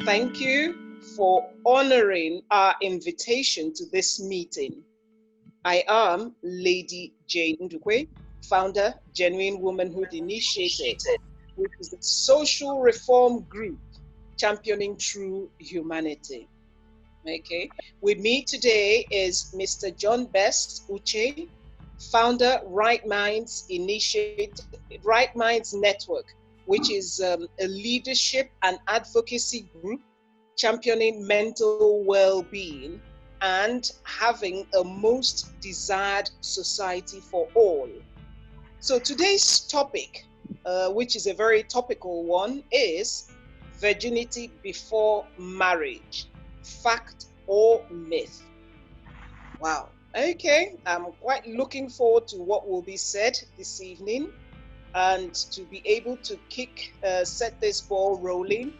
Thank you for honoring our invitation to this meeting. I am Lady Jane Ndukwe, founder, Genuine Womanhood Initiative, which is a social reform group championing true humanity. Okay, with me today is Mr. John Best Uche, founder, Right Minds Network, which is a leadership and advocacy group championing mental well-being and having a most desired society for all. So today's topic, which is a very topical one, is virginity before marriage, fact or myth. Wow. Okay, I'm quite looking forward to what will be said this evening and to be able to set this ball rolling.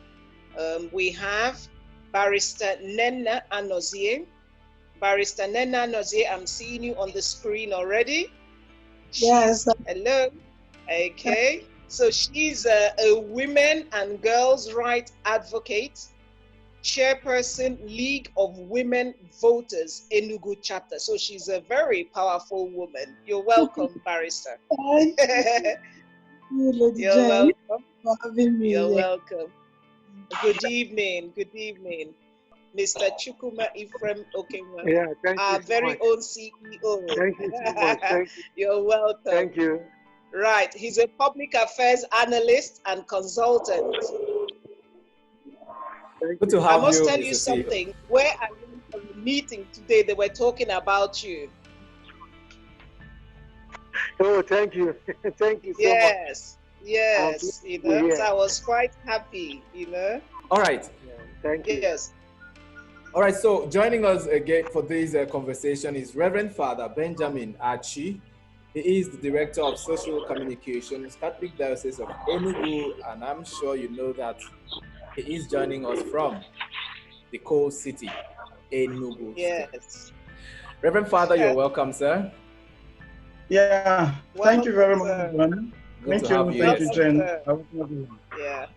We have Barrister Nena Anozie. Barrister Nena Anozie, I'm seeing you on the screen already. Yes. Hello. Okay. So she's a women and girls' rights advocate, chairperson, League of Women Voters, Enugu chapter. So she's a very powerful woman. You're welcome, Barrister. You're welcome. For having me. You're welcome. Good evening. Good evening. Mr. Chukuma Ephraim Okenwa, our very own CEO. Thank you so much. Thank you. You're welcome. Thank you. Right. He's a public affairs analyst and consultant. Good to have you. I must tell you something. Where I went for the meeting today, they were talking about you. Oh, thank you. Thank you so much. Yes, so I was quite happy, All right. Yeah, thank you. Yes. All right, so joining us again for this conversation is Reverend Father Benjamin Achi. He is the Director of Social Communications, Catholic Diocese of Enugu, and I'm sure you know that he is joining us from the coal city, Enugu. Yes. Reverend Father, you're welcome, sir. Yeah, thank you very much. Thank you, Jen. Yeah.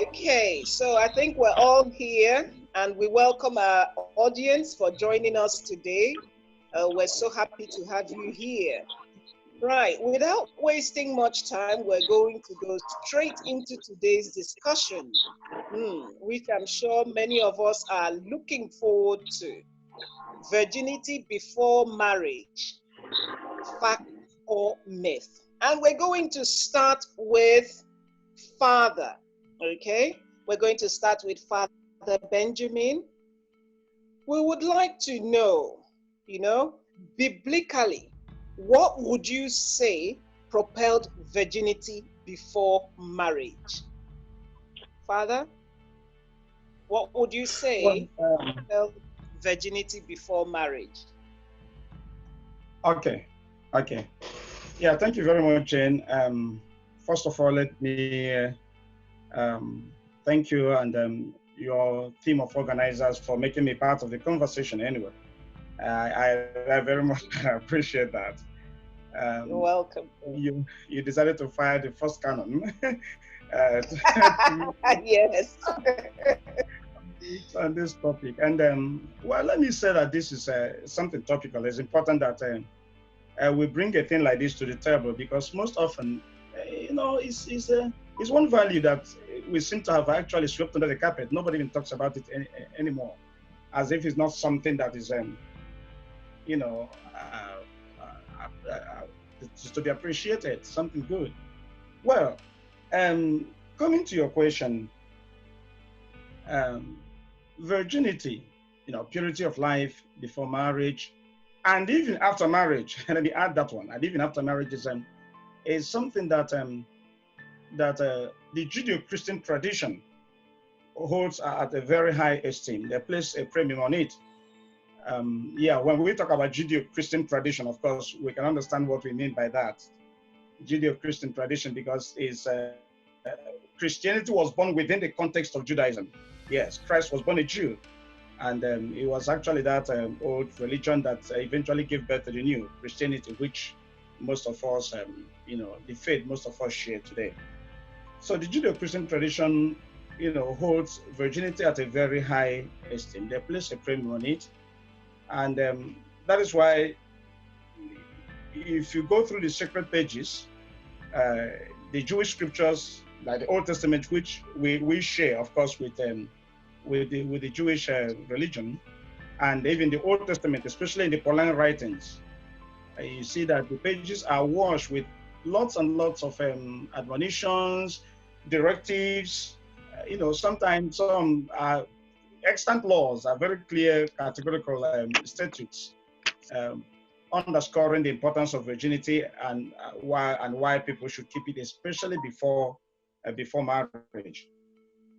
Okay, so I think we're all here and we welcome our audience for joining us today. We're so happy to have you here. Right, without wasting much time, we're going to go straight into today's discussion, which I'm sure many of us are looking forward to. Virginity before marriage, fact or myth? And we're going to start with Father, okay? We're going to start with Father Benjamin. We would like to know, biblically, what would you say propelled virginity before marriage? Father, what would you say propelled virginity before marriage? Okay. Yeah, thank you very much, Jane. First of all, let me thank you and your team of organizers for making me part of the conversation anyway. I very much appreciate that. You're welcome. You decided to fire the first cannon. Yes. On this topic. And well, let me say that this is something topical. It's important that we bring a thing like this to the table because most often, it's one value that we seem to have actually swept under the carpet. Nobody even talks about it anymore, as if it's not something that is, to be appreciated, something good. Well, coming to your question, virginity, purity of life before marriage, and even after marriage. Let me add that one. And even after marriage is something that the Judeo-Christian tradition holds at a very high esteem. They place a premium on it. When we talk about Judeo-Christian tradition, of course, we can understand what we mean by that. Judeo-Christian tradition, because Christianity was born within the context of Judaism. Yes, Christ was born a Jew. And it was actually that old religion that eventually gave birth to the new Christianity, which most of us, the faith most of us share today. So the Judeo-Christian tradition holds virginity at a very high esteem. They place a premium on it. And that is why if you go through the sacred pages, the Jewish scriptures, like the Old Testament, which we share, of course, with the Jewish religion, and even the Old Testament, especially in the Pauline writings, you see that the pages are washed with lots and lots of admonitions, directives. Sometimes some extant laws are very clear, categorical statutes, um, underscoring the importance of virginity and why people should keep it, especially before marriage.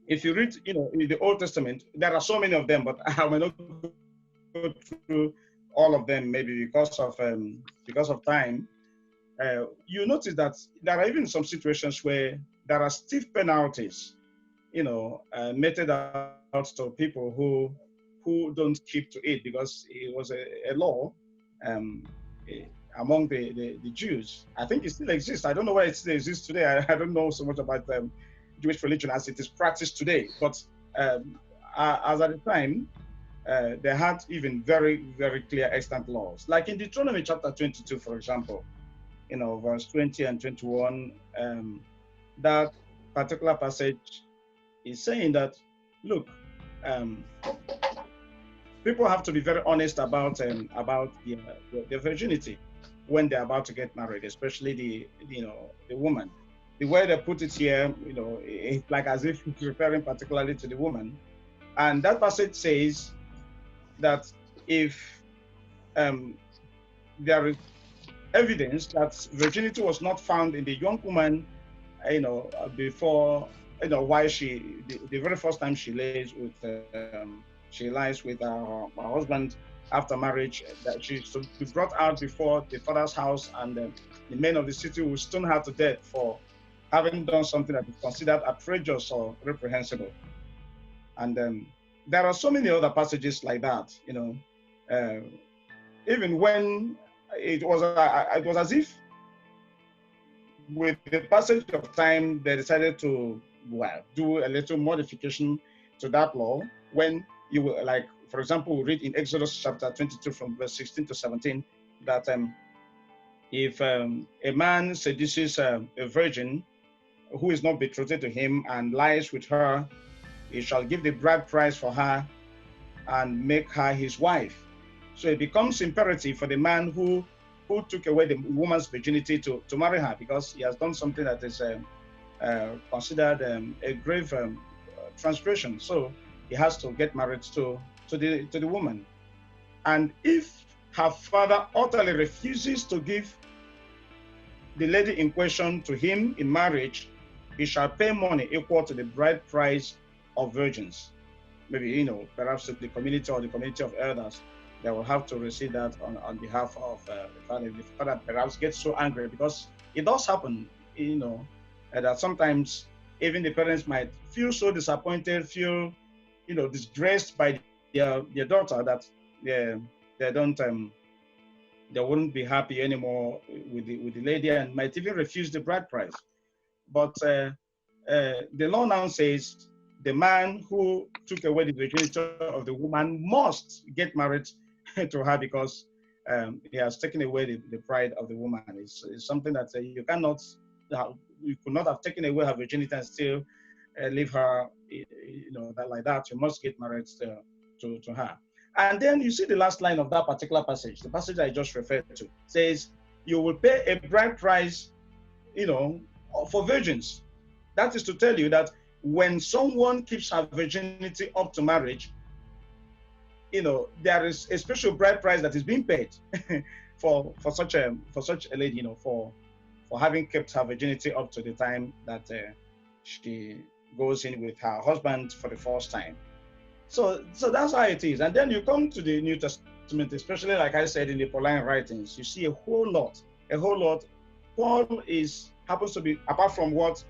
If you read, in the Old Testament, there are so many of them, but I will not go through all of them, maybe because of time. You notice that there are even some situations where there are stiff penalties, meted out to people who don't keep to it, because it was a law um, eh, among the Jews. I think it still exists. I don't know why it still exists today. I don't know so much about Jewish religion as it is practiced today. But as at the time, they had even very, very clear extant laws. Like in Deuteronomy chapter 22, for example, verse 20 and 21, that particular passage is saying that, look, people have to be very honest about their virginity when they're about to get married, especially the woman. The way they put it here, it's like as if it's referring particularly to the woman. And that passage says that if there is evidence that virginity was not found in the young woman, before, why the very first time she lies with her husband after marriage, that she should be brought out before the father's house, and the men of the city will stone her to death for having done something that is considered outrageous or reprehensible. And there are so many other passages like that, even when it was as if with the passage of time, they decided to, do a little modification to that law. When you will, like, for example, we read in Exodus chapter 22 from verse 16 to 17, that if a man seduces a virgin who is not betrothed to him and lies with her, he shall give the bride price for her and make her his wife. So it becomes imperative for the man who took away the woman's virginity to marry her, because he has done something that is considered a grave transgression. So he has to get married to the woman. And if her father utterly refuses to give the lady in question to him in marriage, he shall pay money equal to the bride price of virgins. Maybe, perhaps to the community or the community of elders, they will have to receive that on behalf of the father. The father perhaps gets so angry, because it does happen, that sometimes even the parents might feel so disappointed, feel, disgraced by their daughter, that they don't they wouldn't be happy anymore with the lady, and might even refuse the bride price. But the law now says the man who took away the virginity of the woman must get married to her, because he has taken away the pride of the woman. It's something that you could not have taken away her virginity and still leave her, that like that. You must get married to her. And then you see the last line of that particular passage, the passage I just referred to, says you will pay a bride price, for virgins. That is to tell you that when someone keeps her virginity up to marriage, there is a special bride price that is being paid for such a lady, for having kept her virginity up to the time that she goes in with her husband for the first time. So that's how it is. And then you come to the New Testament, especially like I said in the Pauline writings, you see a whole lot. Paul happens to be, apart from what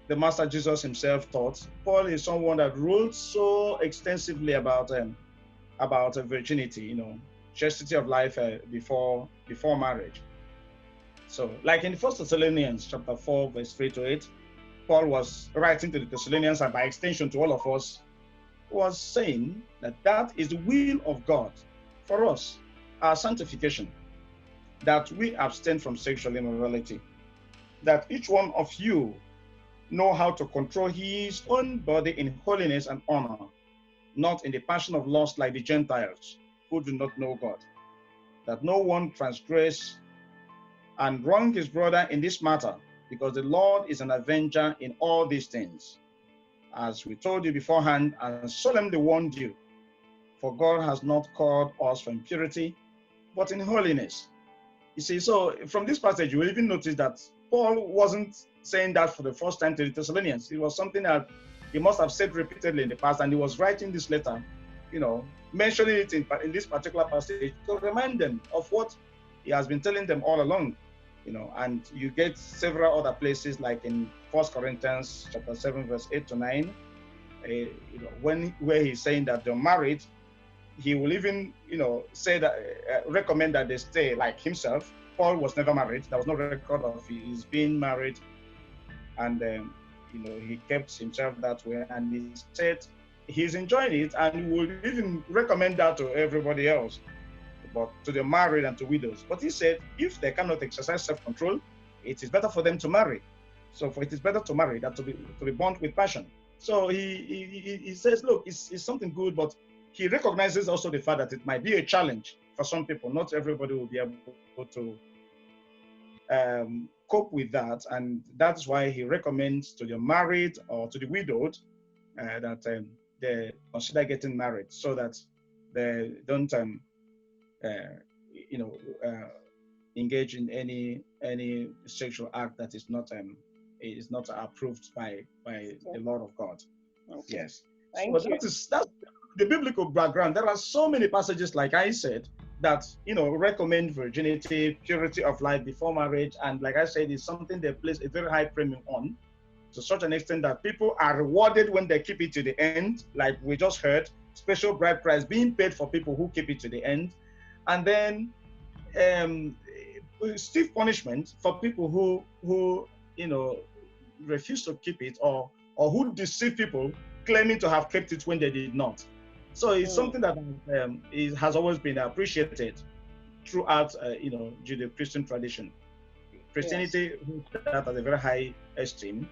the Master Jesus himself taught, Paul is someone that wrote so extensively about virginity, chastity of life before marriage. So, like in 1 Thessalonians chapter 4, verse 3 to 8, Paul was writing to the Thessalonians and by extension to all of us, was saying that that is the will of God for us, our sanctification, that we abstain from sexual immorality, that each one of you know how to control his own body in holiness and honor, not in the passion of lust like the Gentiles who do not know God, that no one transgress and wrong his brother in this matter, because the Lord is an avenger in all these things, as we told you beforehand and solemnly warned you. For God has not called us for impurity, but in holiness. You see, so from this passage, you will even notice that Paul wasn't saying that for the first time to the Thessalonians. It was something that he must have said repeatedly in the past, and he was writing this letter, mentioning it in this particular passage to remind them of what he has been telling them all along. And you get several other places, like in 1 Corinthians chapter 7, verse 8 to 9, where he's saying that they're married. He will even, say that, recommend that they stay like himself. Paul was never married. There was no record of his being married. And, he kept himself that way. And he said he's enjoying it and will even recommend that to everybody else, but to the married and to widows. But he said, if they cannot exercise self-control, it is better for them to marry. So it is better to marry than to be bound with passion. So he says, look, it's something good, but he recognizes also the fact that it might be a challenge for some people. Not everybody will be able to cope with that. And that's why he recommends to the married or to the widowed that they consider getting married, so that they don't engage in any sexual act that is not approved by the Lord of God. Okay. Yes. Thank you. That's the biblical background. There are so many passages, like I said, that recommend virginity, purity of life before marriage, and like I said, it's something they place a very high premium on, to such an extent that people are rewarded when they keep it to the end. Like we just heard, special bride price being paid for people who keep it to the end. And then stiff punishment for people who refuse to keep it, or who deceive people claiming to have kept it when they did not. So it's something that has always been appreciated throughout Judeo-Christian tradition. Christianity, that has a very high esteem,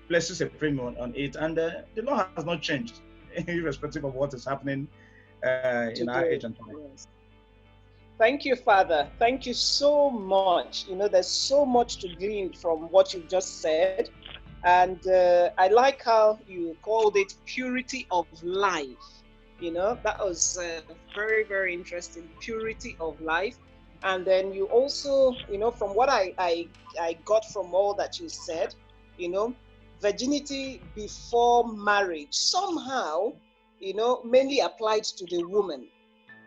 places a premium on it, and the law has not changed, irrespective of what is happening in our age and time. Yes. Thank you, Father. Thank you so much. There's so much to glean from what you've just said. And I like how you called it purity of life. That was very, very interesting. Purity of life. And then you also, from what I got from all that you said, virginity before marriage somehow, mainly applied to the woman.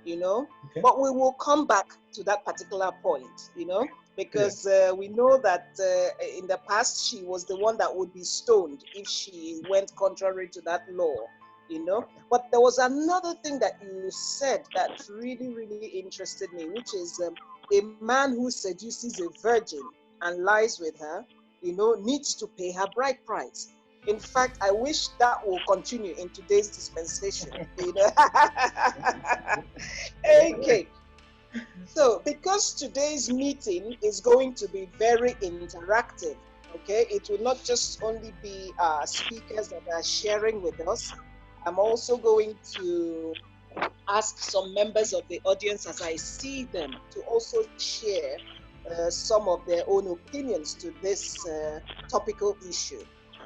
Okay. But we will come back to that particular point, because we know that in the past she was the one that would be stoned if she went contrary to that law, But there was another thing that you said that really, really interested me, which is a man who seduces a virgin and lies with her, needs to pay her bride price. In fact, I wish that will continue in today's dispensation. Okay. So, because today's meeting is going to be very interactive, okay, it will not just only be speakers that are sharing with us. I'm also going to ask some members of the audience, as I see them, to also share some of their own opinions to this topical issue.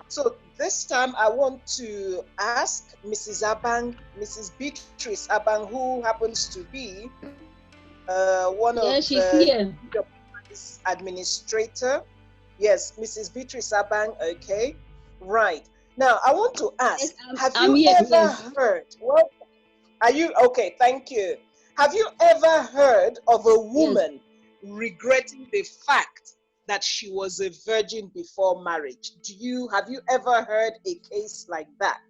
So this time I want to ask Mrs. Mrs. Beatrice Abang, who happens to be one of the administrator. Yes, Mrs. Beatrice Abang, okay. Right. Now I want to ask, have you ever heard, are you, okay, thank you. Have you ever heard of a woman regretting the fact that she was a virgin before marriage? Have you ever heard a case like that?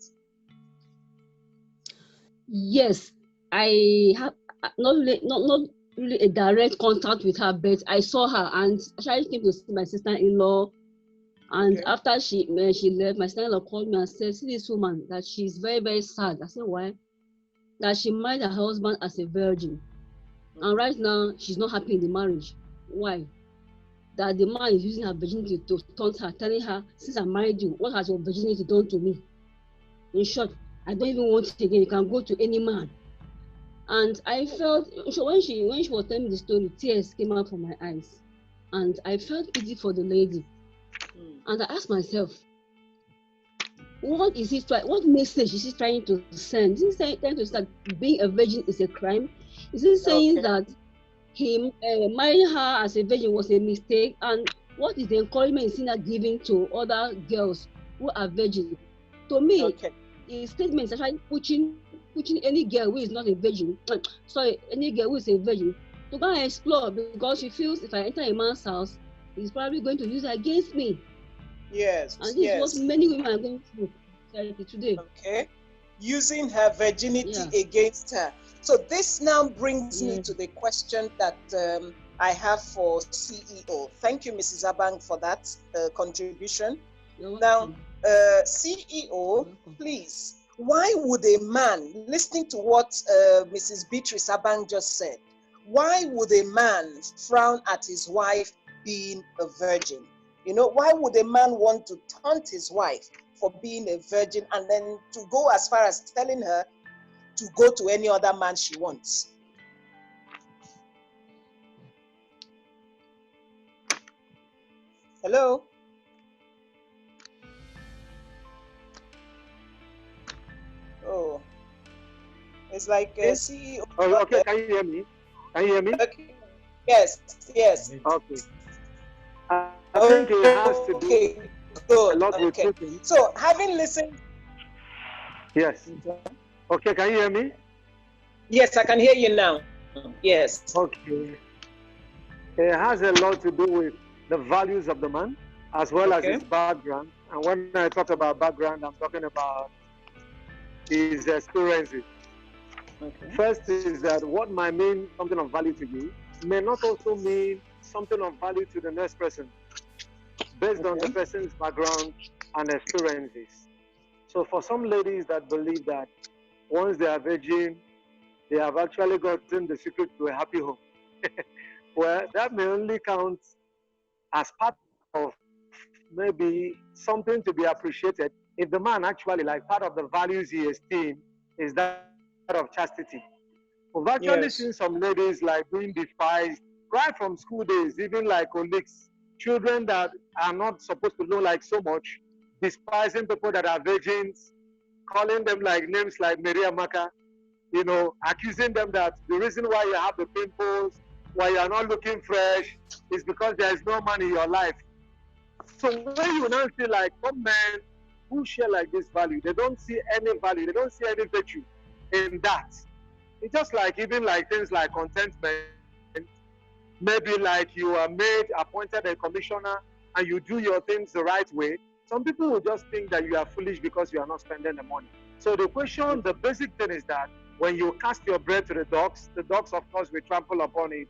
Yes, I have not really a direct contact with her, but I saw her, and she came to see my sister-in-law, And Okay. after when she left, my sister-in-law called me and said, see this woman, that she's very, very sad. I said, why? That she married her husband as a virgin. And right now, she's not happy in the marriage. Why? That the man is using her virginity to taunt her, telling her, since I married you, what has your virginity done to me? In short, I don't even want it again. You can go to any man. And I felt, so when she was telling me the story, tears came out from my eyes. And I felt pity for the lady. And I asked myself, what message is he trying to send? Is he trying to say that being a virgin is a crime? Is he saying that he marrying her as a virgin was a mistake? And what is the encouragement is he not giving to other girls who are virgin? To me, his statement is actually pushing any girl who is not a virgin, any girl who is a virgin, to go and explore, because she feels if I enter a man's house, he's probably going to use it against me. Yes. And this is what many women are going through today. Okay. Using her virginity against her. So this now brings me to the question that I have for CEO. Thank you, Mrs. Abang, for that contribution. Now, CEO, please, why would a man, listening to what Mrs. Beatrice Abang just said, why would a man frown at his wife being a virgin? You know, why would a man want to taunt his wife for being a virgin and then to go as far as telling her to go to any other man she wants? Hello? Oh, it's like CEO. Oh, okay, can you hear me? Can you hear me? Okay. Yes. Okay. I think it has to do a lot with two things. So, having listened. Yes. Okay, can you hear me? Yes, I can hear you now. Yes. Okay. It has a lot to do with the values of the man as well as his background. And when I talk about background, I'm talking about his experiences. First is that what might mean something of value to you may not also mean something of value to the next person based on the person's background and experiences. So for some ladies that believe that once they are virgin, they have actually gotten the secret to a happy home. Well, that may only count as part of maybe something to be appreciated if the man actually, like part of the values he esteems is that of chastity. We've actually seen some ladies like being despised right from school days, even like colleagues, children that are not supposed to know like so much, despising people that are virgins, calling them like names like Maria Maka, you know, accusing them that the reason why you have the pimples, why you are not looking fresh, is because there is no man in your life. So when you now see like some men who share like this value, they don't see any value, they don't see any virtue in that. It's just like even like things like contentment, maybe like you are made, appointed a commissioner and you do your things the right way. Some people will just think that you are foolish because you are not spending the money. So the question, the basic thing is that when you cast your bread to the dogs of course will trample upon it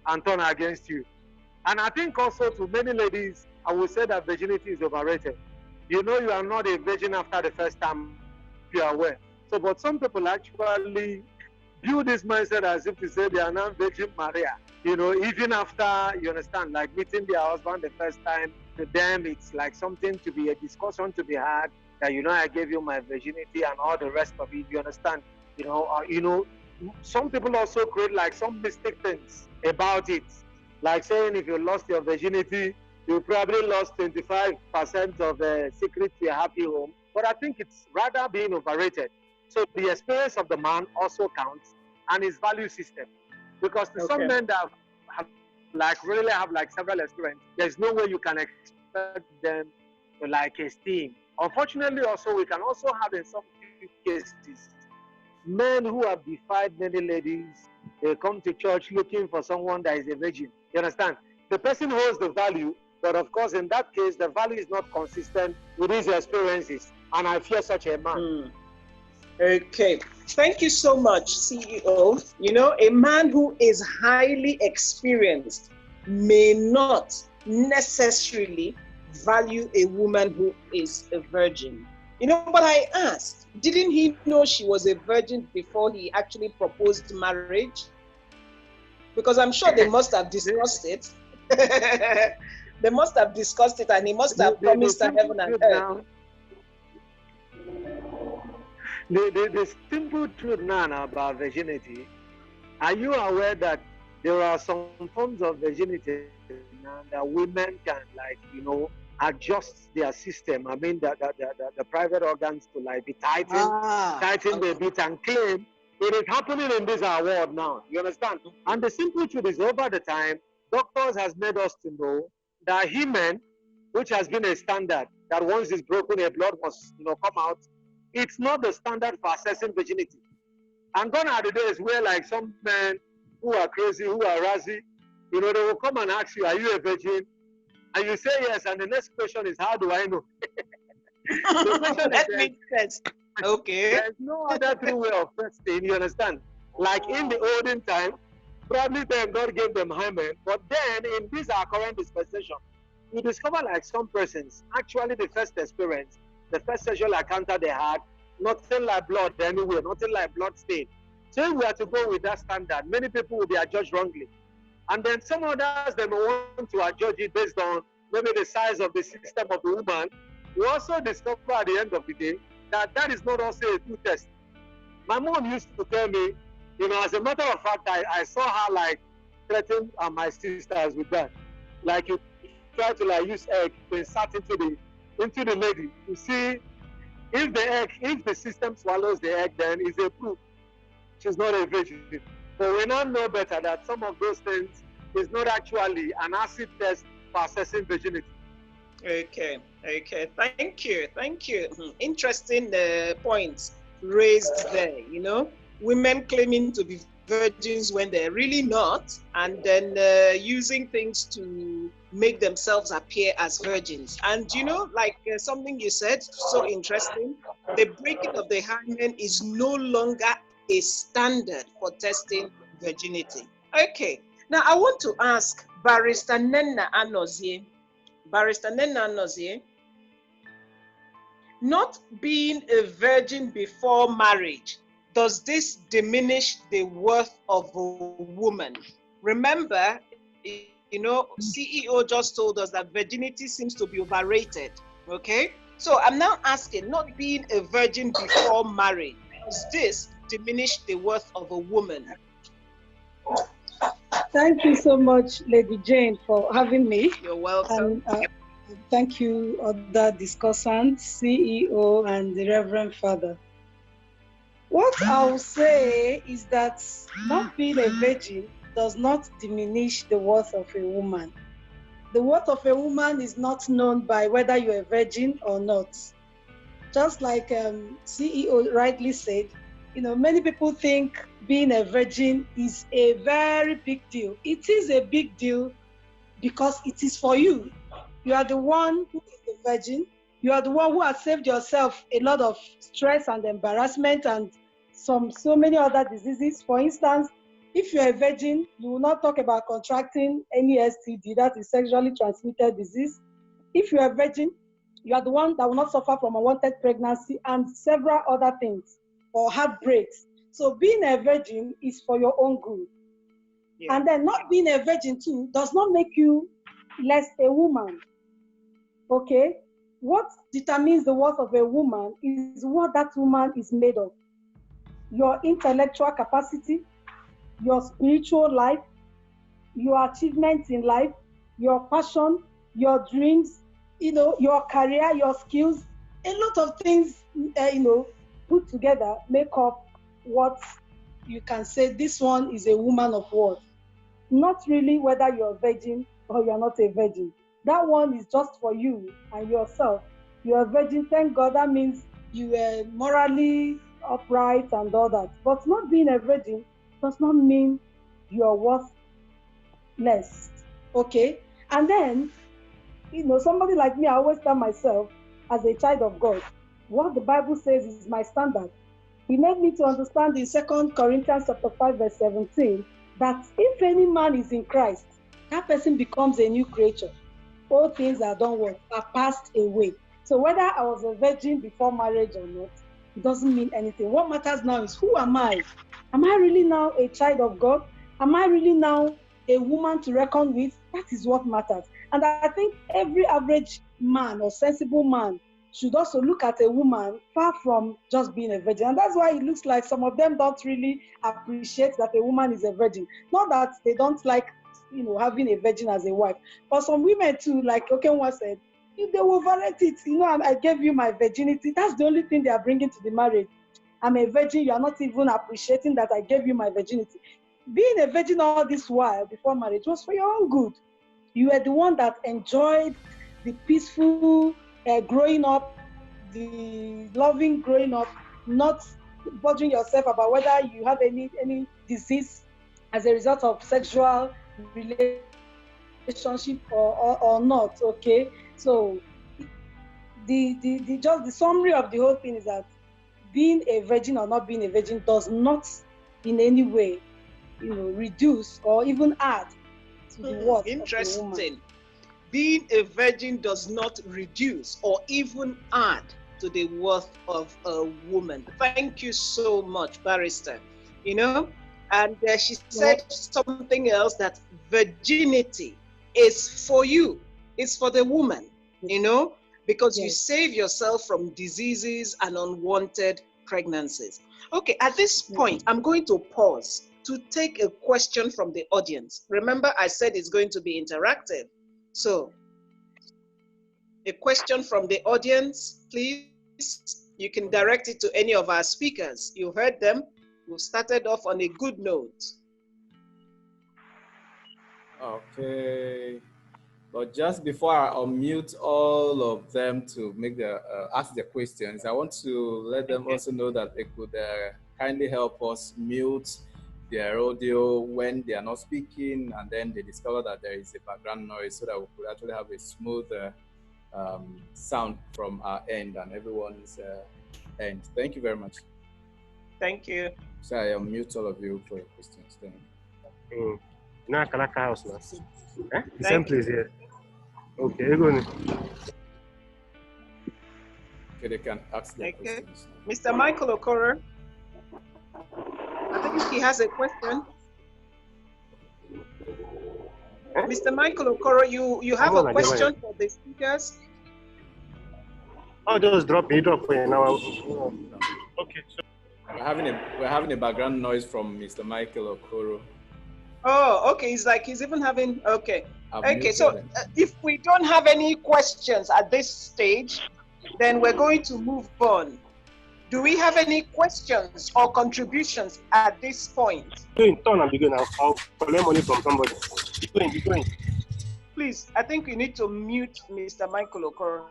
and turn against you. And I think also to many ladies, I would say that virginity is overrated. You know you are not a virgin after the first time, you are aware. So, but some people actually view this mindset as if to say they are not Virgin Maria. You know, even after, you understand, like meeting their husband the first time, to them it's like something to be a discussion to be had, that, you know, I gave you my virginity and all the rest of it, you understand? You know, some people also create like some mystic things about it. Like saying if you lost your virginity, you probably lost 25% of the secret to your happy home. But I think it's rather being overrated. So the experience of the man also counts, and his value system. Because to some men that have like really have like several experiences, there's no way you can expect them to like esteem. Unfortunately, also we can also have in some cases men who have defied many ladies. They come to church looking for someone that is a virgin. You understand? The person holds the value, but of course in that case the value is not consistent with his experiences. And I fear such a man. Okay, thank you so much, CEO. You know, a man who is highly experienced may not necessarily value a woman who is a virgin. You know, but I asked, didn't he know she was a virgin before he actually proposed marriage? Because I'm sure they must have discussed it. They must have discussed it, and he must have promised her heaven and earth. The simple truth now about virginity, are you aware that there are some forms of virginity now that women can, like, adjust their system? I mean, the private organs to, like, be tighten the bit and claim it is happening in this our world now. You understand? And the simple truth is, over the time, doctors has made us to know that hymen, which has been a standard, that once it's broken, a blood must, come out. It's not the standard for assessing virginity. And gone are the days where, like, some men who are crazy, who are razzy, they will come and ask you, are you a virgin? And you say yes, and the next question is, how do I know? The question that makes sense. Okay. There's no other true way of testing, you understand? Like in the olden time, probably then God gave them hymen, but then in this our current dispensation, you discover, like, some persons, actually the first experience, the first sexual encounter they had, nothing like blood anywhere, nothing like blood stain. So if we are to go with that standard, many people will be adjudged wrongly. And then some others, they may want to adjudge it based on maybe the size of the system of the woman. We also discover at the end of the day that that is not also a true test. My mom used to tell me, as a matter of fact, I saw her, like, threaten my sisters with that. Like, you try to, like, use egg to insert into the lady to see if the system swallows the egg, then it's a proof she's not a virgin. But we now know better that some of those things is not actually an acid test for assessing virginity. Okay. Thank you. Interesting points raised there. Women claiming to be virgins when they're really not, and then using things to make themselves appear as virgins. And like something you said, so interesting, the breaking of the hymen is no longer a standard for testing virginity. Okay, now I want to ask Barrister Nenna Anozie. Not being a virgin before marriage, does this diminish the worth of a woman? Remember, CEO just told us that virginity seems to be overrated, okay? So I'm now asking, not being a virgin before marriage, does this diminish the worth of a woman? Thank you so much, Lady Jane, for having me. You're welcome. And, thank you, other discussants, CEO and the Reverend Father. What I'll say is that not being a virgin does not diminish the worth of a woman. The worth of a woman is not known by whether you're a virgin or not. Just like CEO rightly said, many people think being a virgin is a very big deal. It is a big deal because it is for you. You are the one who is the virgin. You are the one who has saved yourself a lot of stress and embarrassment and so many other diseases. For instance, if you're a virgin, you will not talk about contracting any STD, that is sexually transmitted disease. If you're a virgin, you are the one that will not suffer from unwanted pregnancy and several other things, or heartbreaks. So being a virgin is for your own good. Yeah. And then not being a virgin too does not make you less a woman. Okay? What determines the worth of a woman is what that woman is made of. Your intellectual capacity, your spiritual life, your achievements in life, your passion, your dreams, your career, your skills, a lot of things, put together make up what you can say this one is a woman of worth. Not really whether you're a virgin or you're not a virgin. That one is just for you and yourself. You're a virgin, thank God, that means you are morally upright and all that. But not being a virgin does not mean you're worth less. Okay? And then, somebody like me, I always tell myself, as a child of God, what the Bible says is my standard. He made me to understand in 2 Corinthians chapter 5, verse 17, that if any man is in Christ, that person becomes a new creature. all things are done what? Are passed away. So whether I was a virgin before marriage or not, it doesn't mean anything. What matters now is, who am I? Am I really now a child of God? Am I really now a woman to reckon with? That is what matters. And I think every average man or sensible man should also look at a woman far from just being a virgin. And that's why it looks like some of them don't really appreciate that a woman is a virgin. Not that they don't like, having a virgin as a wife. But some women too, like Okenwa said, if they overrate it, and I gave you my virginity, that's the only thing they are bringing to the marriage. I'm a virgin, you are not even appreciating that I gave you my virginity. Being a virgin all this while before marriage was for your own good. You were the one that enjoyed the peaceful growing up, the loving growing up, not bothering yourself about whether you have any disease as a result of sexual relationship or not. Okay, so the summary of the whole thing is that being a virgin or not being a virgin does not in any way, reduce or even add to the worth of a woman. Being a virgin does not reduce or even add to the worth of a woman. Thank you so much, Barrister. And she said something else, that virginity is for you. It's for the woman, because you save yourself from diseases and unwanted pregnancies. Okay, at this point, I'm going to pause to take a question from the audience. Remember, I said it's going to be interactive. So, a question from the audience, please. You can direct it to any of our speakers. You heard them. We've started off on a good note. Okay. But just before I unmute all of them to make ask their questions, I want to let them also know that they could kindly help us mute their audio when they are not speaking, and then they discover that there is a background noise, so that we could actually have a smooth sound from our end and everyone's end. Thank you very much. Thank you. So I unmute all of you for your questions. Thank you. No, Kalaka house now. The same place here. Okay, go on. Okay, they can ask their questions. Mr. Michael Okoro, I think he has a question. Mr. Michael Okoro, you have a question for the speakers? Oh, just drop it now. Okay. So we're having a background noise from Mr. Michael Okoro. Oh, okay. He's even having, okay. Okay, so if we don't have any questions at this stage, then we're going to move on. Do we have any questions or contributions at this point? Turn and begin. I'll collect money from somebody. Be going. Please, I think we need to mute Mr. Michael Okoro.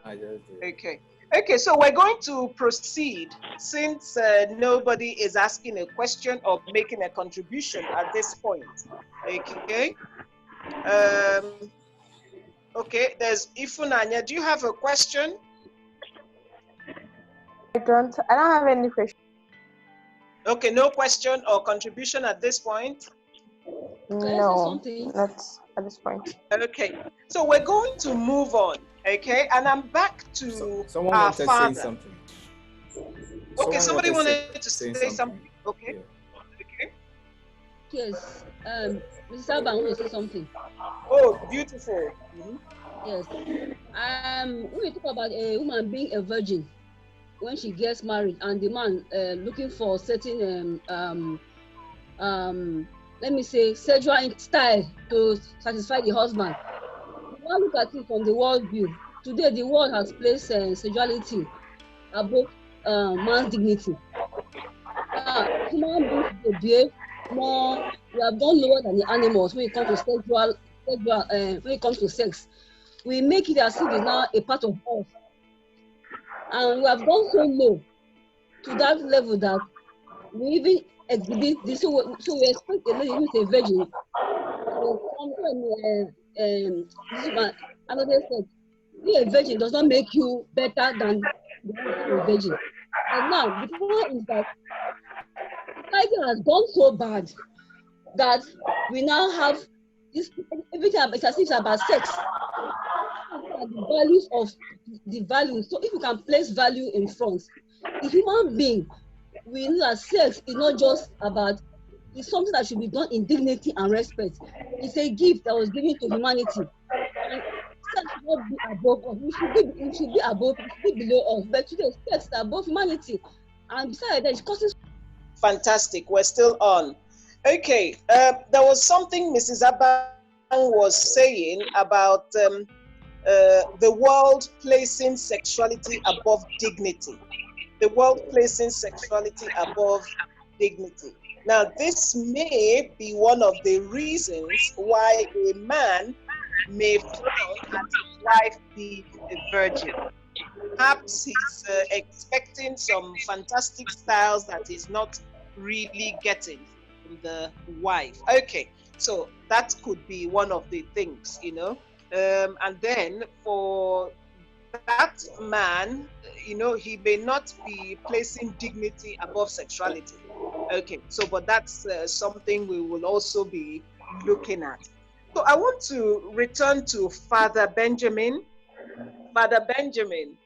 Okay. Okay, so we're going to proceed since nobody is asking a question or making a contribution at this point. Okay. Okay, there's Ifunanya. Do you have a question? I don't have any question. Okay, no question or contribution at this point? No, not at this point. Okay, so we're going to move on. Okay, and I'm back to someone our wanted father. To say something. Okay, somebody wanted to say something. Okay. Yeah. Okay. Yes, Mrs. Alban wants to say something. Oh, beautiful. Yes. When we talk about a woman being a virgin when she gets married, and the man looking for certain let me say sexual style to satisfy the husband. Now look at it from the world view. Today the world has placed sexuality above man's dignity. Human beings behave more. We have gone lower than the animals when it comes to when it comes to sex. We make it as if it's now a part of us, and we have gone so low to that level that we even exhibit this. So we expect a lady who is a virgin. Another said, being a virgin does not make you better than a virgin. And now the problem is that society has gone so bad that we now have this everything. It's as if it's about sex. the values of the value. So if you can place value in front, the human being, we know that sex is not just about, it's something that should be done in dignity and respect. It's a gift that was given to humanity. And sex should not be above us. We should be above, we should be below us. But today, sex is above humanity. And besides that, it's causing. Fantastic. We're still on. Okay. There was something Mrs. Abang was saying about the world placing sexuality above dignity. The world placing sexuality above dignity. Now, this may be one of the reasons why a man may frown at his wife being a virgin. Perhaps he's expecting some fantastic styles that he's not really getting from the wife. Okay, so that could be one of the things, you know. And then for that man, you know, he may not be placing dignity above sexuality. Okay, so but that's something we will also be looking at. So I want to return to Father Benjamin. Father Benjamin,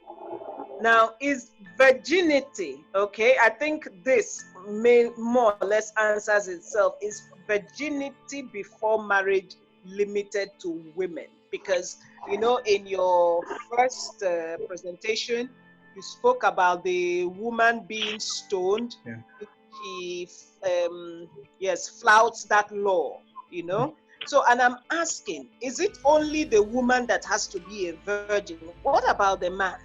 now is virginity, okay, I think this may more or less answers itself. Is virginity before marriage limited to women? Because, you know, in your first presentation, you spoke about the woman being stoned. Yeah. He, yes, flouts that law, you know. So, and I'm asking, is it only the woman that has to be a virgin? What about the man?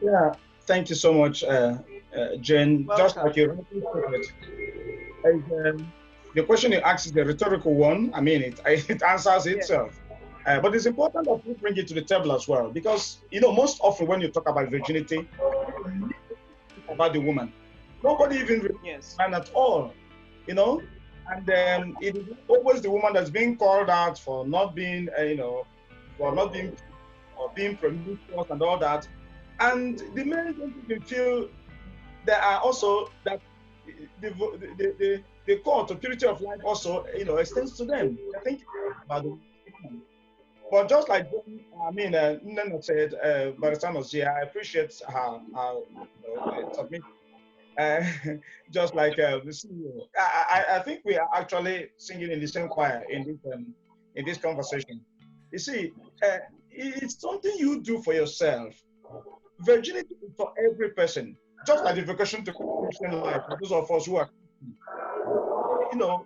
Yeah, thank you so much, Jen. Welcome. Just like you the question you asked is a rhetorical one. I mean, it answers itself. But it's important that we bring it to the table as well, because, you know, most often when you talk about virginity, about the woman, nobody even man at all, you know, and it is always the woman that's being called out for not being, you know, for not being or being promiscuous and all that. And the men don't even feel there are also that the call to purity of life also, you know, extends to them. I think about the woman. But just like Nana said, Baristanos here, I appreciate her submission. Just like the CEO, I think we are actually singing in the same choir in this conversation. You see, it's something you do for yourself. Virginity is for every person, just like the vocation to Christian life. For those of us who are, you know,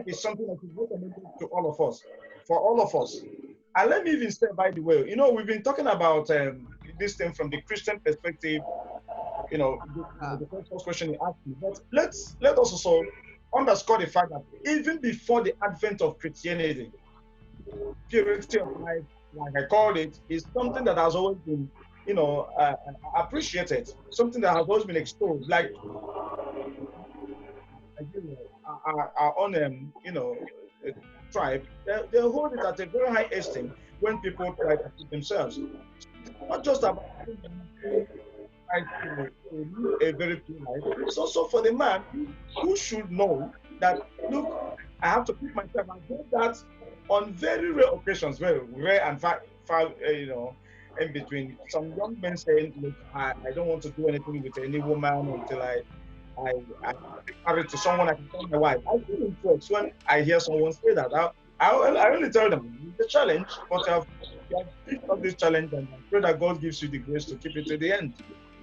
it's something that is recommended to all of us, for all of us. And let me even say, by the way, you know, we've been talking about this thing from the Christian perspective. You know, the first question you asked me. But let us also underscore the fact that even before the advent of Christianity, purity of life, like I called it, is something that has always been, you know, appreciated. Something that has always been extolled. Like our own, you know, tribe, they hold it at a very high esteem when people try to keep themselves. It's not just about a very pure life. It's also for the man who should know that, look, I have to keep myself. I do that on very rare occasions, very rare and far, you know, in between. Some young men saying, look, I don't want to do anything with any woman until I married to someone I can call my wife. I feel impressed when I hear someone say that. I only tell them it's a challenge, but you have picked up this challenge, and I pray that God gives you the grace to keep it to the end,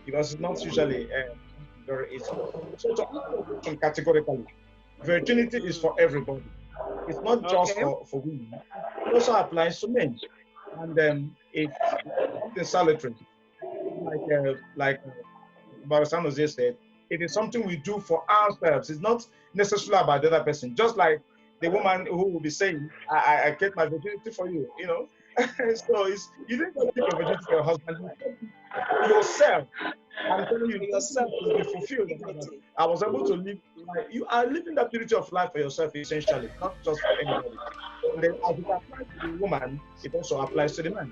because it's not usually very easy. So to answer the question categorically, virginity is for everybody. It's not just for women. It also applies to men, and it's salutary. Like Baristanos just said, it is something we do for ourselves. It's not necessarily about the other person. Just like the woman who will be saying, I kept my virginity for you, you know. So you didn't just keep your virginity for your husband, you kept yourself. I'm telling you, yourself will be fulfilled. I was able to live. You are living that purity of life for yourself, essentially, not just for anybody. And then, as it applies to the woman, it also applies to the man.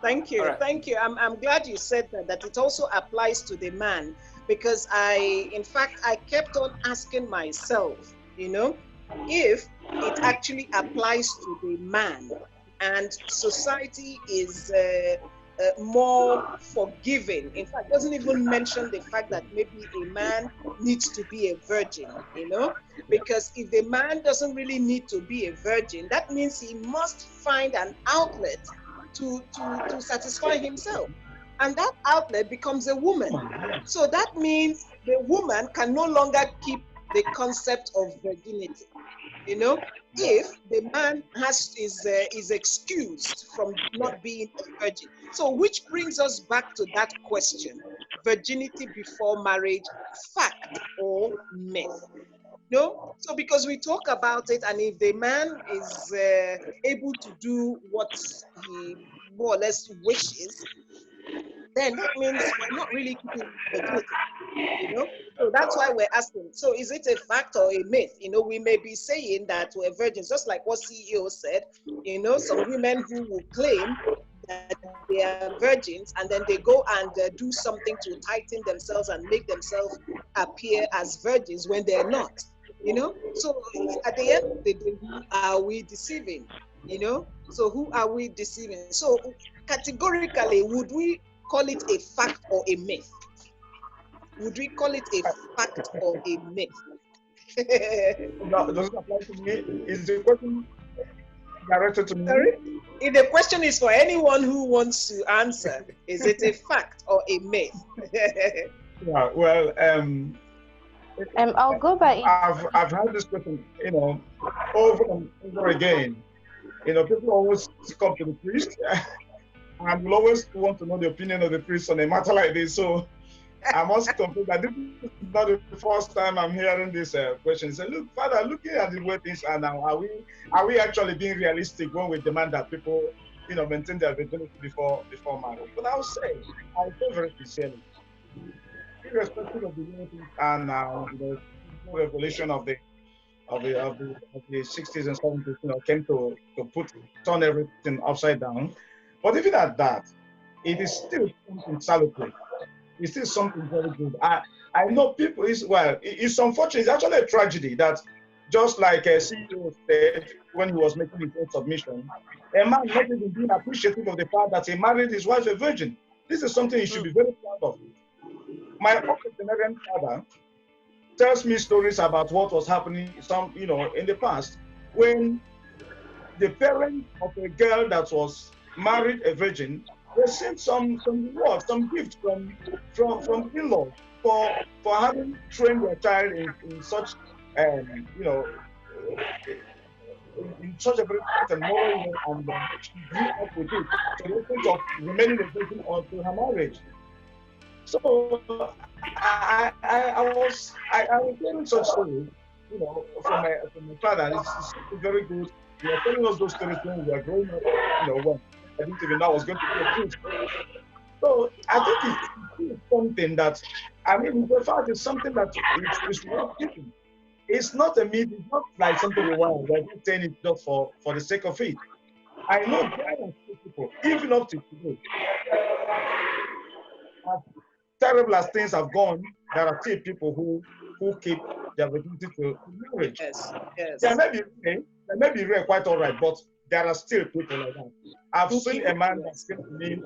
Thank you, thank you. I'm glad you said that it also applies to the man, because in fact, I kept on asking myself, you know, if it actually applies to the man and society is more forgiving. In fact, doesn't even mention the fact that maybe a man needs to be a virgin, because if the man doesn't really need to be a virgin, that means he must find an outlet to satisfy himself. And that outlet becomes a woman. So that means the woman can no longer keep the concept of virginity. If the man is excused from not being a virgin. So which brings us back to that question: virginity before marriage, fact or myth? So because we talk about it, and if the man is able to do what he more or less wishes, then that means we're not really keeping virginity. So that's why we're asking, so is it a fact or a myth? We may be saying that we're virgins, just like what CEO said. Some women who will claim that they are virgins, and then they go and do something to tighten themselves and make themselves appear as virgins when they're not. So at the end of the day, who are we deceiving? So who are we deceiving? So categorically, would we call it a fact or a myth? Would we call it a fact or a myth? No, it doesn't apply to me. Is the question directed to me? Sorry? If the question is for anyone who wants to answer, is it a fact or a myth? Yeah, well, I'll go by it. I've had this question, over and over again. People always come to the priest and will always want to know the opinion of the priest on a matter like this. So I must confess that this is not the first time I'm hearing this question. So, look, Father, looking at the way things are now, are we actually being realistic when we demand that people, maintain their virginity before marriage? But I'll say very sincerely, irrespective of the way things are now, the revelation of the 60s and 70s, came to turn everything upside down. But even at that, it is still something salutary. It's still something very good. I know people it's unfortunate. It's actually a tragedy that, just like a CEO said when he was making his own submission, a man not even being appreciative of the fact that he married his wife a virgin. This is something he should be very proud of. My octogenarian father tells me stories about what was happening in the past when the parents of a girl that was married a virgin received some reward, some gift from in-laws for having trained their child in such in such a very moral way, and she grew up with it to the point of remaining a virgin until her marriage. So I was hearing such stories, from my father. It's very good. He was telling us those stories when we were growing up, when I didn't even know I was going to be a priest. So I think it's something that, in fact, it's something that is worth keeping. It's not a myth. It's not like something we want. We're just saying it just for the sake of it. I know there are people, even up to today, as terrible as things have gone, there are still people who keep their virginity to marriage. Yes. They may be rare, quite all right, but there are still people like that. I've seen a man that came to me,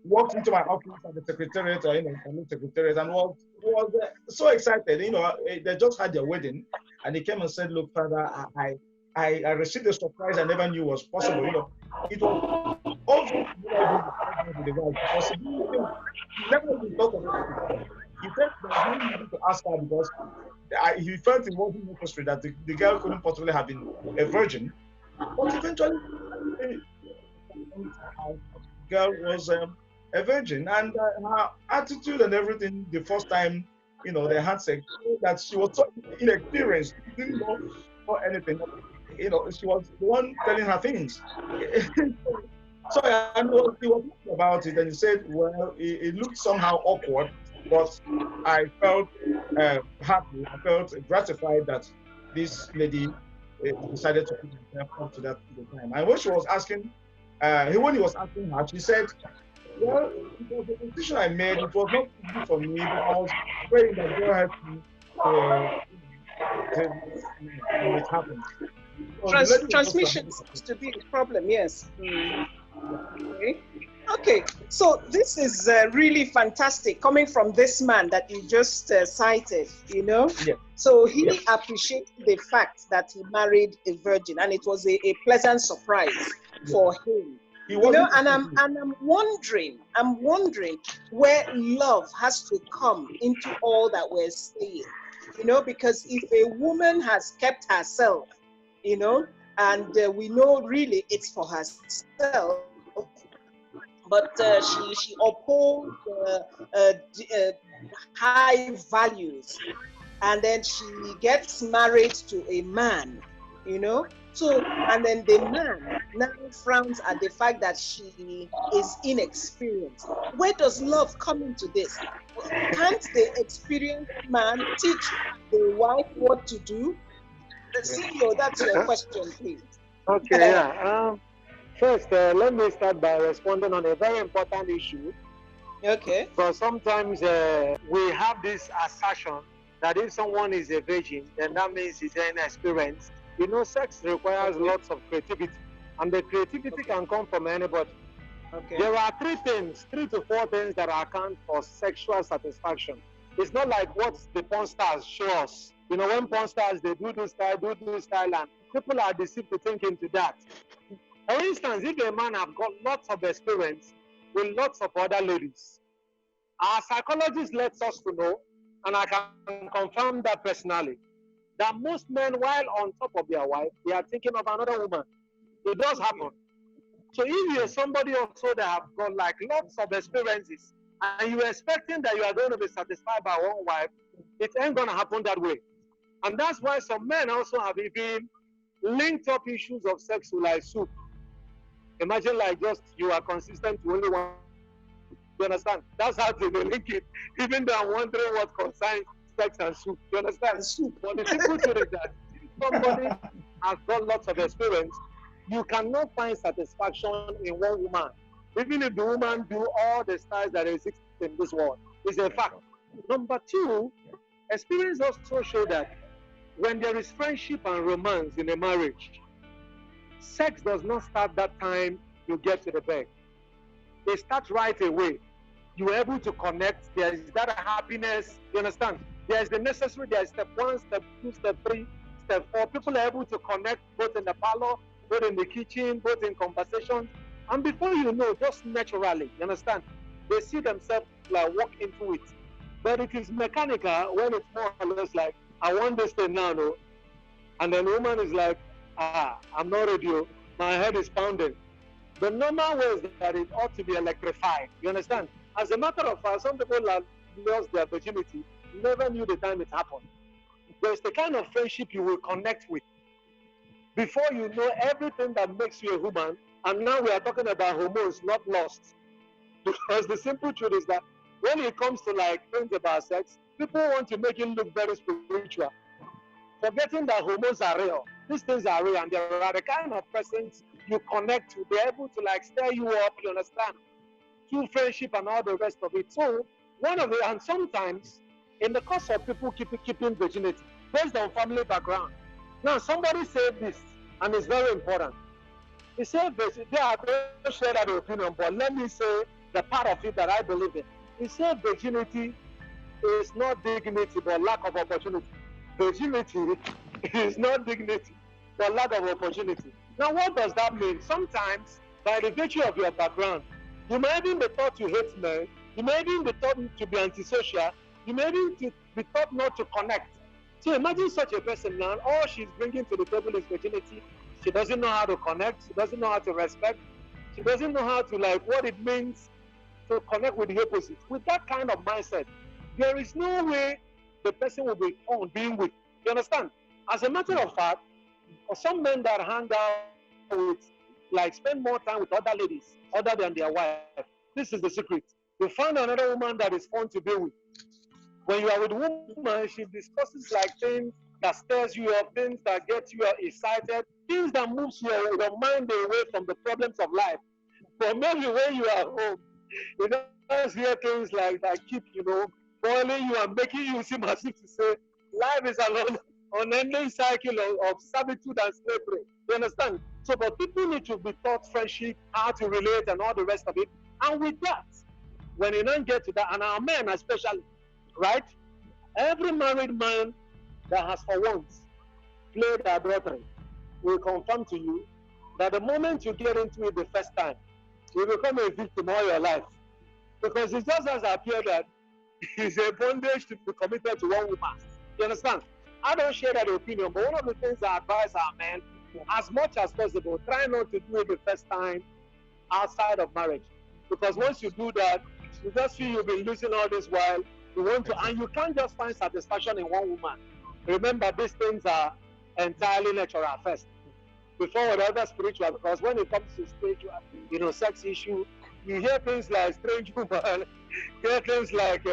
walked into my office at the secretariat, or secretariat, and was so excited. They just had their wedding, and he came and said, "Look, Father, I received a surprise I never knew was possible." It was also because he never even thought of it. He felt there was no need to ask her because he felt it wasn't necessary, that the girl couldn't possibly have been a virgin. But eventually, the girl was a virgin, and her attitude and everything, the first time, they had sex, that she was so inexperienced, didn't know anything. She was the one telling her things. So he was talking about it, and he said, well, it looked somehow awkward, but I felt happy. I felt gratified that this lady decided to put herself up to that time. And when she was asking, when he was asking her, she said, well, it was a decision I made. It was not easy for me, but I was praying that God helped me And it happens. Oh, the lady was just Transmission seems to be a problem, yes. Okay. Okay, so this is really fantastic coming from this man that you just cited, you know. Yeah. So he appreciated the fact that he married a virgin, and it was a pleasant surprise for him. He You know, wasn't and I'm wondering where love has to come into all that we're saying. You know, because if a woman has kept herself, you know, and we know really it's for herself, but she upholds high values, and then she gets married to a man, you know. So, and then the man now frowns at the fact that she is inexperienced. Where does love come into this? Can't the experienced man teach the wife what to do? CEO, that's your question, please. Okay, yeah. First, let me start by responding on a very important issue. Okay. Because sometimes we have this assertion that if someone is a virgin, then that means he's inexperienced. You know, sex requires lots of creativity, and the creativity can come from anybody. Okay. There are 3 to 4 things that account for sexual satisfaction. It's not like what the porn stars show us. You know, when porn stars, they do this style, and people are deceived to think into that. For instance, if a man have got lots of experience with lots of other ladies, our psychologist lets us to know, and I can confirm that personally, that most men, while on top of their wife, they are thinking of another woman. It does happen. So if you're somebody also that have got like lots of experiences, and you're expecting that you are going to be satisfied by one wife, it ain't going to happen that way. And that's why some men also have even linked up issues of sex to like soup. Imagine like just you are consistent to only one. You understand? That's how they link it. Even though I'm wondering what concerns sex and soup. You understand? Soup. But the simple truth is that if somebody has got lots of experience, you cannot find satisfaction in one woman. Even if the woman do all the styles that exist in this world. It's a fact. Number 2, experience also show that when there is friendship and romance in a marriage, sex does not start that time you get to the bed. It starts right away. You're able to connect. There is that happiness. You understand? There is the necessary. There is step 1, step 2, step 3, step 4. People are able to connect both in the parlor, both in the kitchen, both in conversations. And before you know, just naturally, you understand? They see themselves like walk into it. But it is mechanical when it's more or less like, I want this thing now, no? And then the woman is like, I'm not ready. My head is pounding. The normal way is that it ought to be electrified. You understand? As a matter of fact, some people have lost their virginity, never knew the time it happened. There's the kind of friendship you will connect with. Before you know everything that makes you a human, and now we are talking about hormones, not lust. Because the simple truth is that when it comes to like things about sex, people want to make it look very spiritual. Forgetting that hormones are real. These things are real, and there are the kind of persons you connect to. They're able to like stir you up, you understand? Through friendship and all the rest of it. So one of the, and sometimes in the course of people keeping virginity, based on family background. Now somebody said this, and it's very important. He said this, I don't share that opinion, but let me say the part of it that I believe in. He said virginity is not dignity, but lack of opportunity. Virginity is not dignity, but lack of opportunity. Now, what does that mean? Sometimes, by the virtue of your background, you may even be taught to hate men, you may even be taught to be antisocial, you may even be taught not to connect. So imagine such a person now, all she's bringing to the table is virginity. She doesn't know how to connect, she doesn't know how to respect, she doesn't know how to like what it means to connect with the opposite. With that kind of mindset, there is no way the person will be on being with. You understand? As a matter of fact, for some men that hang out with, like spend more time with other ladies other than their wife, this is the secret. You find another woman that is fun to be with. When you are with a woman, she discusses like things that stirs you up, things that get you excited, things that moves your mind away from the problems of life. But maybe when you are home, you don't hear things like that keep, boiling you and making you seem as if to say, life is alone. unending cycle of servitude and slavery. You understand? So, but people need to be taught friendship, how to relate, and all the rest of it. And with that, when you don't get to that, and our men especially, right? Every married man that has for once played adultery will confirm to you that the moment you get into it the first time, you become a victim all your life. Because it just has appeared that it's a bondage to be committed to one woman. You understand? I don't share that opinion, but one of the things I advise our men, as much as possible, try not to do it the first time outside of marriage. Because once you do that, you just feel you've been losing all this while. You want to, and you can't just find satisfaction in one woman. Remember, these things are entirely natural first, before whatever spiritual. Because when it comes to spiritual, sex issue, you hear things like strange woman, hear things like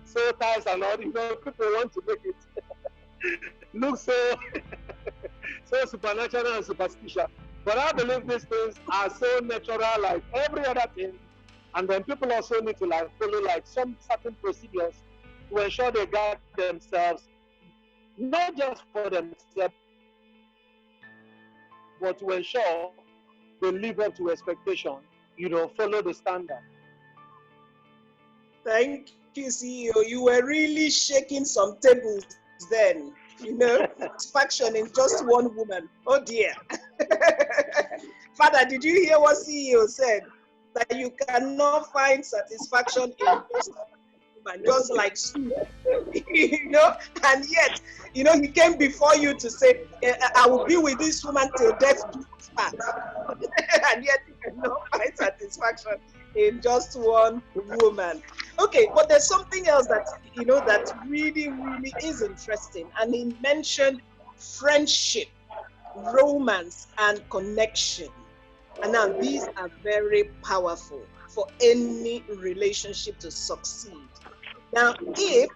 soul ties and all. People want to make it look so so supernatural and superstitious. But I believe these things are so natural, like every other thing. And then people also need to follow some certain procedures to ensure they guard themselves, not just for themselves, but to ensure they live up to expectation, follow the standard. Thank you, CEO. You were really shaking some tables then. Satisfaction in just one woman. Oh dear. Father, did you hear what CEO said? That you cannot find satisfaction in just one woman, just like soup. And yet, he came before you to say, I will be with this woman till death do us part. And yet you cannot find satisfaction in just one woman. Okay, but there's something else that that really, really is interesting. And he mentioned friendship, romance, and connection. And now these are very powerful for any relationship to succeed. Now, if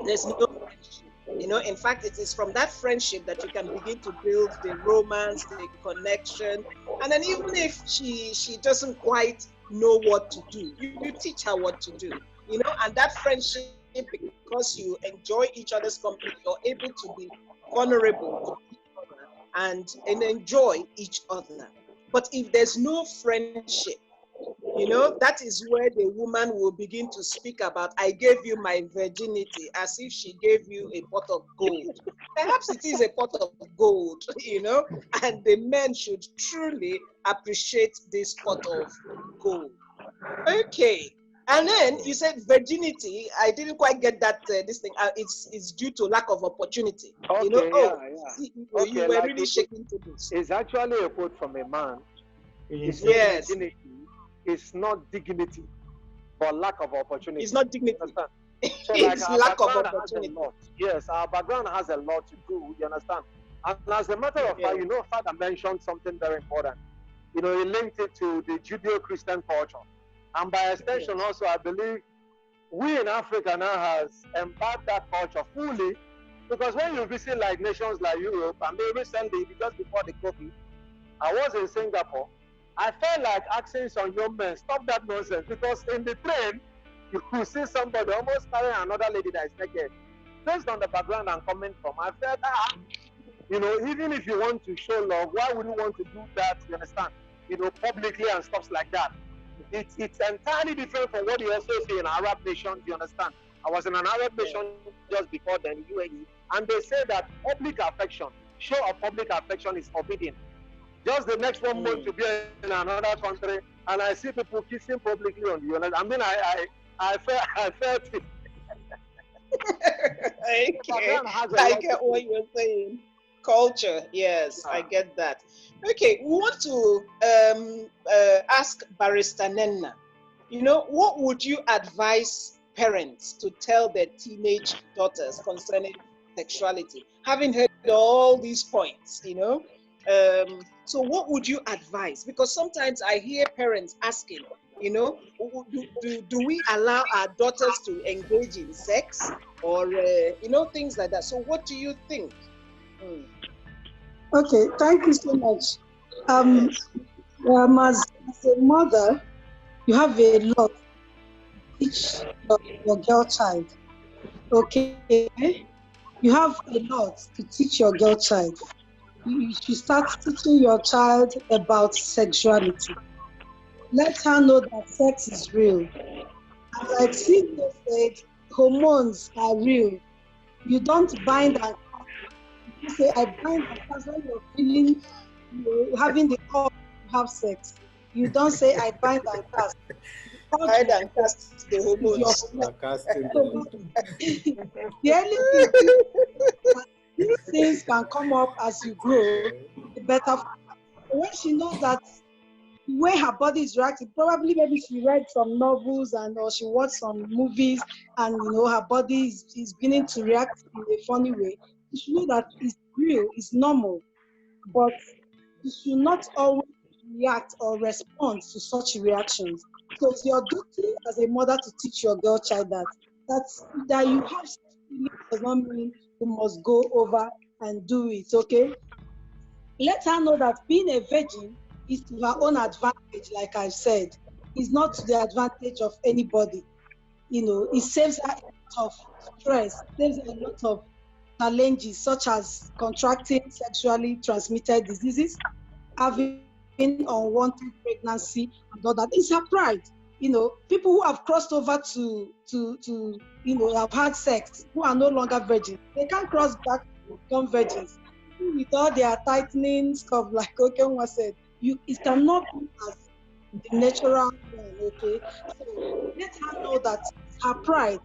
there's no friendship, in fact, it is from that friendship that you can begin to build the romance, the connection. And then even if she doesn't quite know what to do, you teach her what to do, and that friendship, because you enjoy each other's company, you're able to be vulnerable to each other and enjoy each other. But if there's no friendship, that is where the woman will begin to speak about, I gave you my virginity, as if she gave you a pot of gold. Perhaps it is a pot of gold, and the men should truly appreciate this pot of gold. Okay. And then you said virginity. I didn't quite get that. This thing. It's due to lack of opportunity. Okay, you were really shaking to this. It's actually a quote from a man. Yes. Virginity is not dignity, but lack of opportunity. It's not dignity. So it's lack of opportunity. Yes, our background has a lot to do. You understand? And as a matter of fact, Father mentioned something very important. He linked it to the Judeo-Christian culture. And by extension also, I believe we in Africa now has embarked that culture fully, because when you visit nations like Europe, and maybe recently, just before the COVID, I was in Singapore. I felt like asking some young men, stop that nonsense, because in the train, you could see somebody almost carrying another lady that is naked. Based on the background I'm coming from, I felt, even if you want to show love, why would you want to do that, you understand, publicly and stuff like that? It's entirely different from what you also see in Arab nations, you understand. I was in an Arab nation just before then, UAE, and they say that public affection, show of public affection is forbidden. Just the next 1 month to be in another country, and I see people kissing publicly on you. I mean, I felt it. Okay. I get what you're saying. Culture, yes, I get that. Okay, we want to ask Barrister Nenna, what would you advise parents to tell their teenage daughters concerning sexuality? Having heard all these points, so what would you advise? Because sometimes I hear parents asking, do we allow our daughters to engage in sex or, things like that. So what do you think? Okay, thank you so much. As a mother, you have a lot to teach your girl child. Okay, You have a lot to teach your girl child. You should start teaching your child about sexuality. Let her know that sex is real. And like CEO said, hormones are real. You don't bind and you say, I bind and cast when you're feeling, having the urge to have sex. You don't say, I bind and cast. Bind and cast the hormones. The early thing these things can come up as you grow, the better. When she knows that the way her body is reacting, probably maybe she read some novels or she watched some movies and her body is beginning to react in a funny way. You should know that it's real, it's normal, but you should not always react or respond to such reactions. So it's your duty as a mother to teach your girl child that you have such feelings does not mean you must go over and do it, okay? Let her know that being a virgin is to her own advantage, like I said. It's not to the advantage of anybody. It saves her a lot of stress, saves her a lot of challenges, such as contracting sexually transmitted diseases, having unwanted pregnancy, and all that. It's her pride. People who have crossed over to have had sex, who are no longer virgins, they can't cross back to become virgins. With all their tightening stuff, like Okenwa said, it cannot be as the natural one, okay? So let her know that it's her pride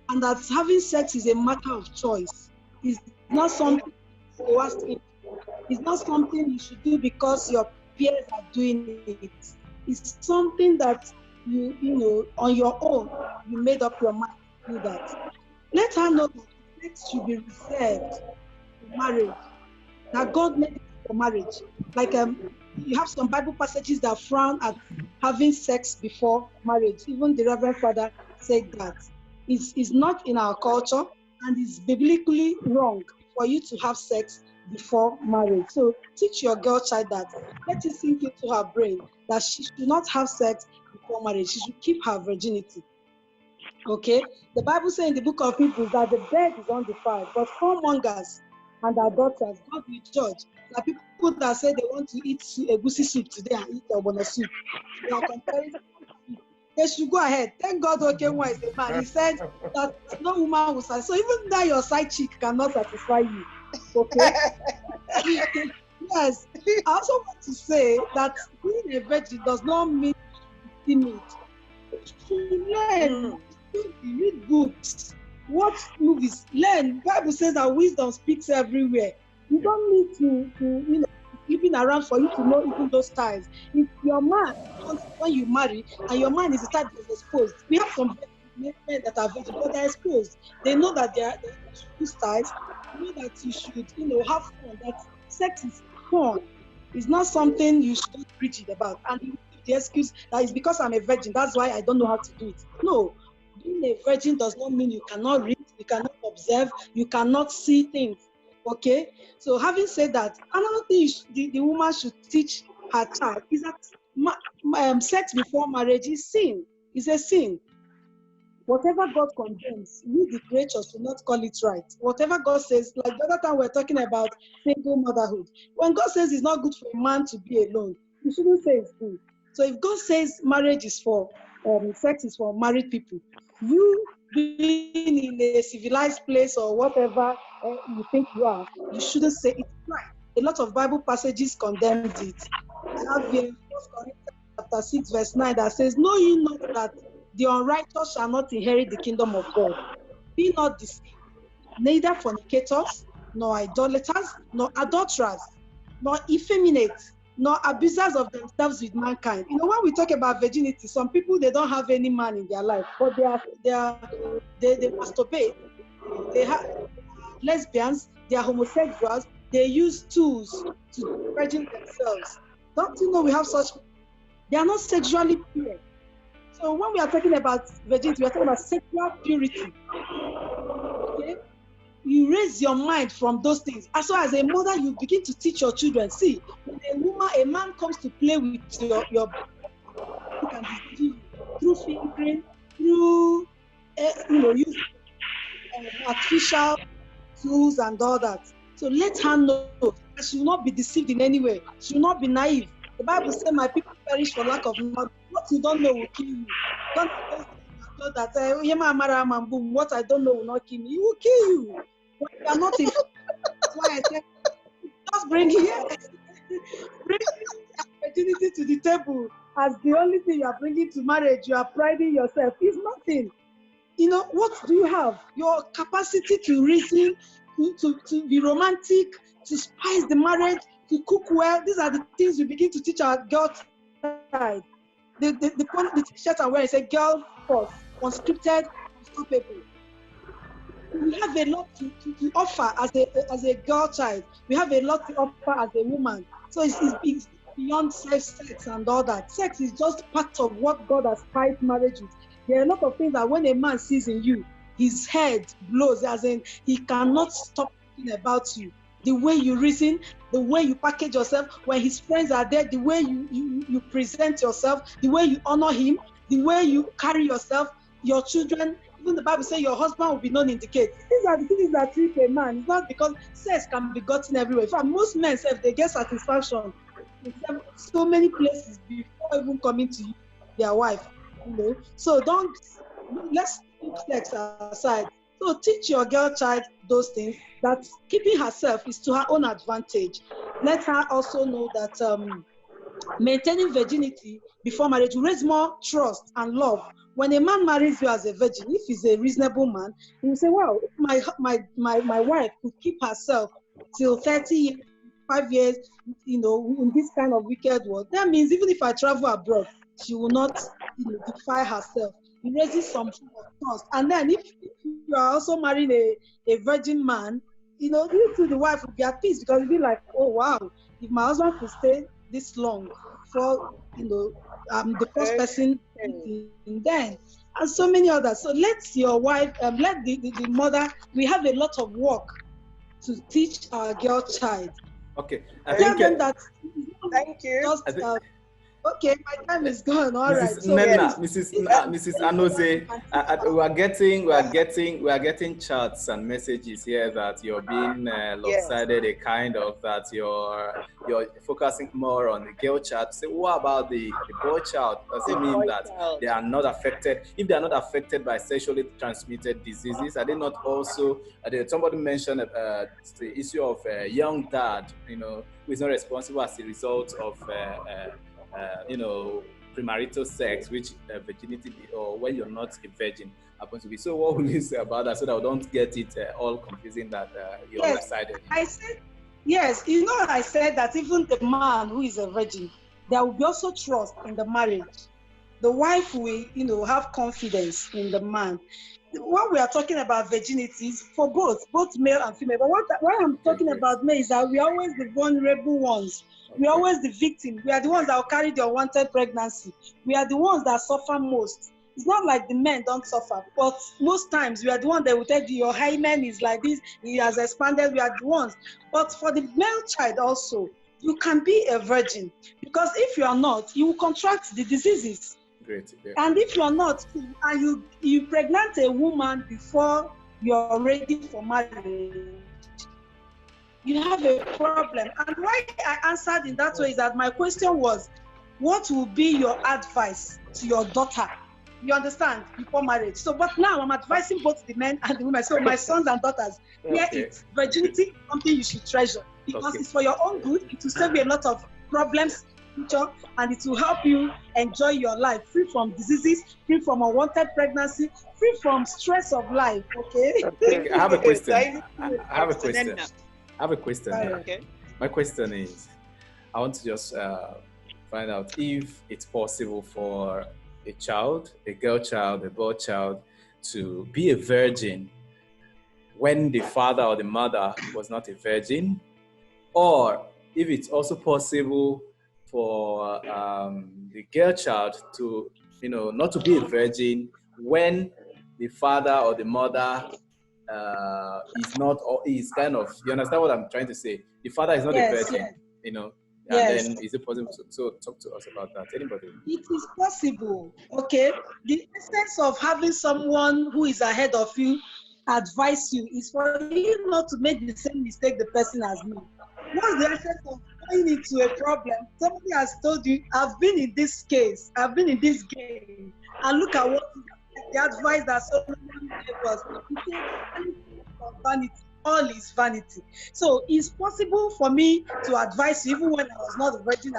and that having sex is a matter of choice. It's not something coerced into. It's not something you should do because your peers are doing it. It's something that you on your own, you made up your mind to do that. Let her know that sex should be reserved for marriage, that God made it for marriage. Like you have some Bible passages that frown at having sex before marriage. Even the Reverend Father said that. It's not in our culture and it's biblically wrong for you to have sex before marriage. So teach your girl child that. Let it sink into her brain that she should not have sex before marriage. She should keep her virginity. Okay? The Bible says in the book of Hebrews that the bed is undefiled, but whoremongers and adulterers, God will judge. There are people that say they want to eat egusi soup today and eat ogbono soup. They are comparing. They should go ahead. Thank God, Okenwa is a man. He said that no woman will satisfy. So even that your side chick cannot satisfy you. Okay? Yes. I also want to say that being a virgin does not mean timid. You learn, read books, watch movies, learn. Bible says that wisdom speaks everywhere. You don't need to sleeping around for you to know even those styles. If your man, when you marry, and your man is the type that is exposed, we have some men that are virgin, but they're exposed. They know that they should do styles. They know that you should, have fun. That sex is fun. It's not something you should be rigid about. And you give the excuse that it's because I'm a virgin, that's why I don't know how to do it. No, being a virgin does not mean you cannot read, you cannot observe, you cannot see things. Okay? So having said that, another thing the woman should teach her child is that sex before marriage is sin. It's a sin. Whatever God condemns, we the creatures should not call it right. Whatever God says, like the other time we're talking about single motherhood. When God says it's not good for a man to be alone, you shouldn't say it's good. So if God says marriage is for, sex is for married people, you being in a civilized place or whatever you think you are, you shouldn't say it's right. A lot of Bible passages condemns it. I have here 1 Corinthians chapter 6, verse 9 that says, know ye not that the unrighteous shall not inherit the kingdom of God. Be not deceived, neither fornicators, nor idolaters, nor adulterers, nor effeminate, nor abusers of themselves with mankind. When we talk about virginity, some people, they don't have any man in their life, but they masturbate. They have lesbians, they are homosexuals, they use tools to virgin themselves. Don't you know we have such? They are not sexually pure. So when we are talking about virginity, we are talking about sexual purity. Okay? You raise your mind from those things. As well as a mother, you begin to teach your children. See, when a man comes to play with your he can deceive you through fingering, through use artificial tools and all that. So let her know that she will not be deceived in any way. She will not be naive. The Bible says, my people perish for lack of knowledge. What you don't know will kill you. Don't know that what I don't know will not kill me. It will kill you. But you are not in. That's why I said, just bring virginity to the table as the only thing you are bringing to marriage. You are priding yourself. It's nothing. You know, what do you have? Your capacity to reason, to be romantic, to spice the marriage, to cook well. These are the things we begin to teach our girl child. The t-shirt I'm wearing says girl first, unscripted, unstoppable. We have a lot to offer as a girl child. We have a lot to offer as a woman. So it's beyond sex and all that. Sex is just part of what God has spiced marriage with. There are a lot of things that when a man sees in you, his head blows, as in he cannot stop thinking about you. The way you reason, the way you package yourself, when his friends are there, the way you present yourself, the way you honor him, the way you carry yourself, your children. Even the Bible says your husband will be known in the gate. These are the things that trick a man. It's not because sex can be gotten everywhere. In fact, most men, if they get satisfaction in so many places before even coming to their wife. You know? So let's keep sex aside. So teach your girl child those things, that keeping herself is to her own advantage. Let her also know that maintaining virginity before marriage will raise more trust and love. When a man marries you as a virgin, if he's a reasonable man, he will say, wow, my wife could keep herself till 30 years, 5 years, you know, in this kind of wicked world. That means even if I travel abroad, she will not, you know, defy herself. It raises some form of trust. And then if you are also marrying a virgin man, you know, you too, the wife will be at peace, because you'll be like, oh wow, if my husband could stay this long before, you know, the first person, then, and so many others. So let your wife, let the mother, we have a lot of work to teach our girl child. Okay, Tell them that. Thank you. Just, okay, my time is gone. All Mrs. right. So Nena, Mrs. Anoze, we are getting chats and messages here that you're being lopsided, a kind of that you're focusing more on the girl child. So what about the boy child? Does it mean that they are not affected? If they are not affected by sexually transmitted diseases, are they not also? Somebody mentioned the issue of a young dad, you know, who is not responsible as a result of you know, premarital sex, which virginity, or when you're not a virgin, happens to be. So what will you say about that, so that we don't get it all confusing that you're decided? I said, yes, you know, I said that even the man who is a virgin, there will be also trust in the marriage. The wife will, you know, have confidence in the man. What we are talking about virginity is for both male and female. But what I'm talking about male is that we are always the vulnerable ones. We are always the victim. We are the ones that will carry the unwanted pregnancy. We are the ones that suffer most. It's not like the men don't suffer, but most times we are the ones that will tell you your hymen is like this, he has expanded. We are the ones. But for the male child also, you can be a virgin, because if you are not, you will contract the diseases. Great. Yeah. And if you're not, and you pregnant a woman before you're ready for marriage, you have a problem. And why I answered in that way is that my question was, what will be your advice to your daughter? You understand? Before marriage. So, but now I'm advising both the men and the women. So my sons and daughters, hear it. Virginity is something you should treasure, because it's for your own good. It will save you a lot of problems in the future, and it will help you enjoy your life, free from diseases, free from unwanted pregnancy, free from stress of life. Okay? I have a question. I have a question. Okay. My question is, I want to just find out if it's possible for a child, a girl child, a boy child, to be a virgin when the father or the mother was not a virgin, or if it's also possible for the girl child to, you know, not to be a virgin when the father or the mother is not, or is kind of, you understand what I'm trying to say? The father is not a virgin, you know, and then is it possible to talk to us about that? Anybody? It is possible, okay? The essence of having someone who is ahead of you advise you is for you not to make the same mistake the person has made. What's the essence of going into a problem? Somebody has told you, I've been in this case, I've been in this game, and look at what the advice that Solomon gave us. He said, vanity, all is vanity. So it's possible for me to advise you, even when I was not a virgin,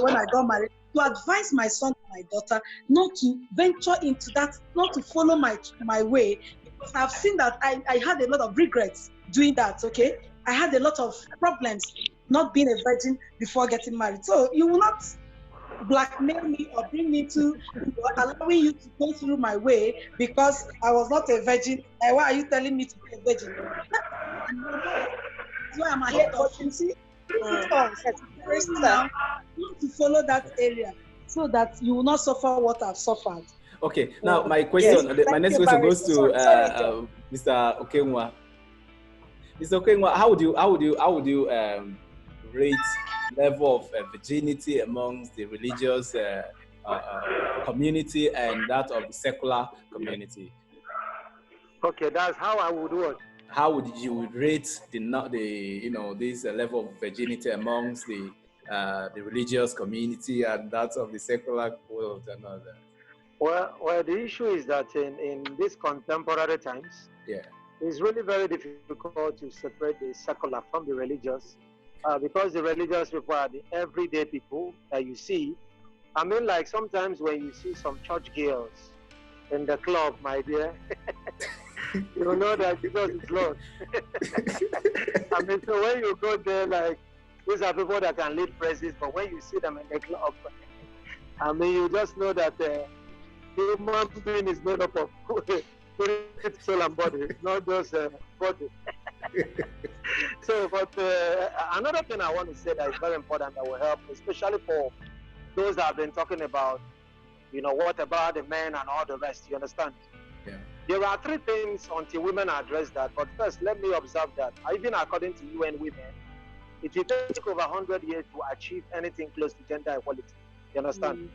when I got married, to advise my son and my daughter not to venture into that, not to follow my way, because I've seen that I had a lot of regrets doing that, okay? I had a lot of problems not being a virgin before getting married. So you will not blackmail me or bring me to allowing you to go through my way because I was not a virgin. Why are you telling me to be a virgin? That's why I'm ahead of you. See, now to follow that area so that you will not suffer what I've suffered. Okay, now my question, my next question goes to Mr. Okenwa. Mr. Okenwa, how would you rate level of virginity amongst the religious community and that of the secular community? Okay, that's how I would do it. How would you rate this level of virginity amongst the religious community and that of the secular world and all that? Well, the issue is that in these contemporary times, it's really very difficult to separate the secular from the religious, because the religious people are the everyday people that you see. I mean, like sometimes when you see some church girls in the club, my dear, you know that Jesus is Lord. I mean, so when you go there, like, these are people that can lead praises, but when you see them in the club, I mean, you just know that human being is made up of spirit, soul, and body, not just body. So, but another thing I want to say that is very important that will help, especially for those that have been talking about, what about the men and all the rest, you understand? Yeah. There are three things until women address that. But first, let me observe that even according to UN Women, it will take over 100 years to achieve anything close to gender equality. You understand?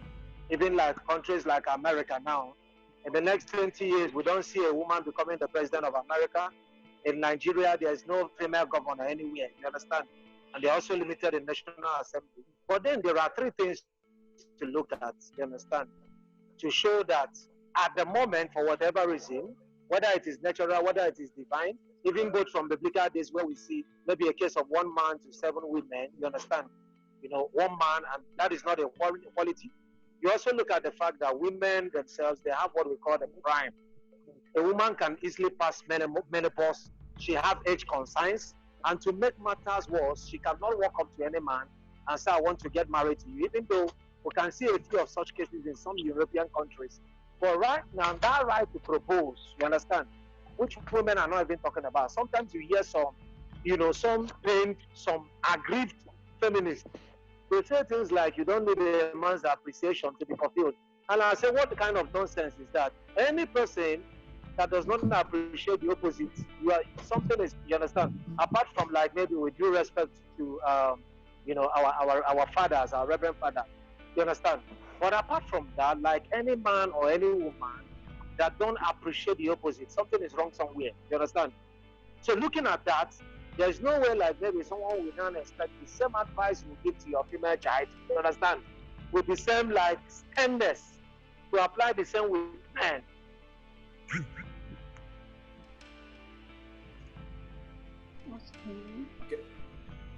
Even like countries like America now, in the next 20 years, we don't see a woman becoming the president of America. In Nigeria, there is no female governor anywhere. You understand? And they're also limited in National Assembly. But then there are three things to look at. You understand? To show that at the moment, for whatever reason, whether it is natural, whether it is divine, even both from biblical days where we see maybe a case of 1 man to 7 women, you understand? 1 man, and that is not a equality. You also look at the fact that women themselves, they have what we call the prime. A woman can easily pass menopause. She has age concerns, and to make matters worse, she cannot walk up to any man and say, I want to get married to you, even though we can see a few of such cases in some European countries. But right now, that right to propose, you understand, which women are not even talking about. Sometimes you hear some pained, some aggrieved feminists. They say things like, you don't need a man's appreciation to be fulfilled. And I say, what kind of nonsense is that? Any person that does not appreciate the opposite, you understand? Apart from, like, maybe with due respect to, our fathers, our reverend father, you understand? But apart from that, like any man or any woman that don't appreciate the opposite, something is wrong somewhere. You understand? So looking at that, there's no way like maybe someone will not expect the same advice you give to your female child. You understand? With the same like sternness to apply the same with men.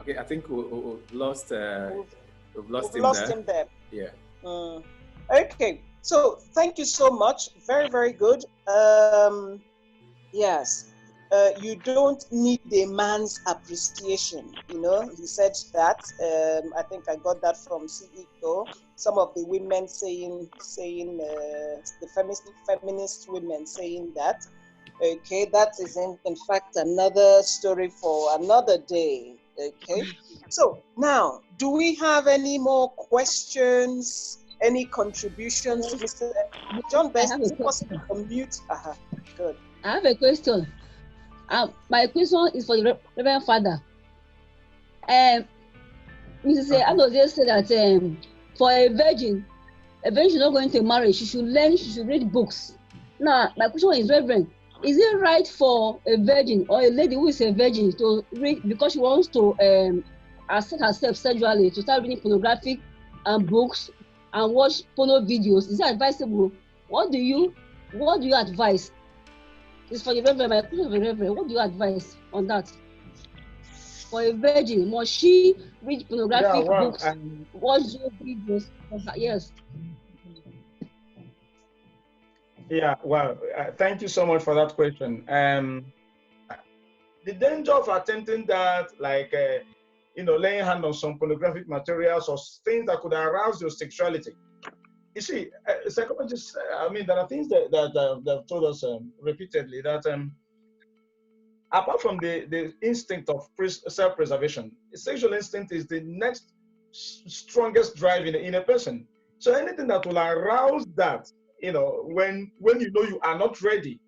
Okay. I think we've lost. We've lost him there. Yeah. Okay. So thank you so much. Very, very good. Yes. You don't need a man's appreciation. He said that. I think I got that from CEO. Some of the women saying the feminist women saying that. Okay, that is in fact another story for another day. Okay, so now, do we have any more questions? Any contributions, Mr. John Best? Is it possible to mute? Good. I have a question. My question is for the Reverend Father. Mrs. Anozie said that for a virgin should not go into marriage. She should learn. She should read books. Now, my question is, Reverend, is it right for a virgin or a lady who is a virgin to read because she wants to assert herself sexually to start reading pornographic books and watch porno videos? Is that advisable? What do you advise? It's for the reverend, my question for the reverend. What do you advise on that? For a virgin, must she read pornographic books, watch those videos? Yes. Yeah, well, thank you so much for that question. The danger of attempting that, like, laying hand on some pornographic materials or things that could arouse your sexuality. You see, psychologists, there are things that have told us repeatedly that apart from the instinct of self-preservation, sexual instinct is the next strongest drive in a person. So anything that will arouse that, when you are not ready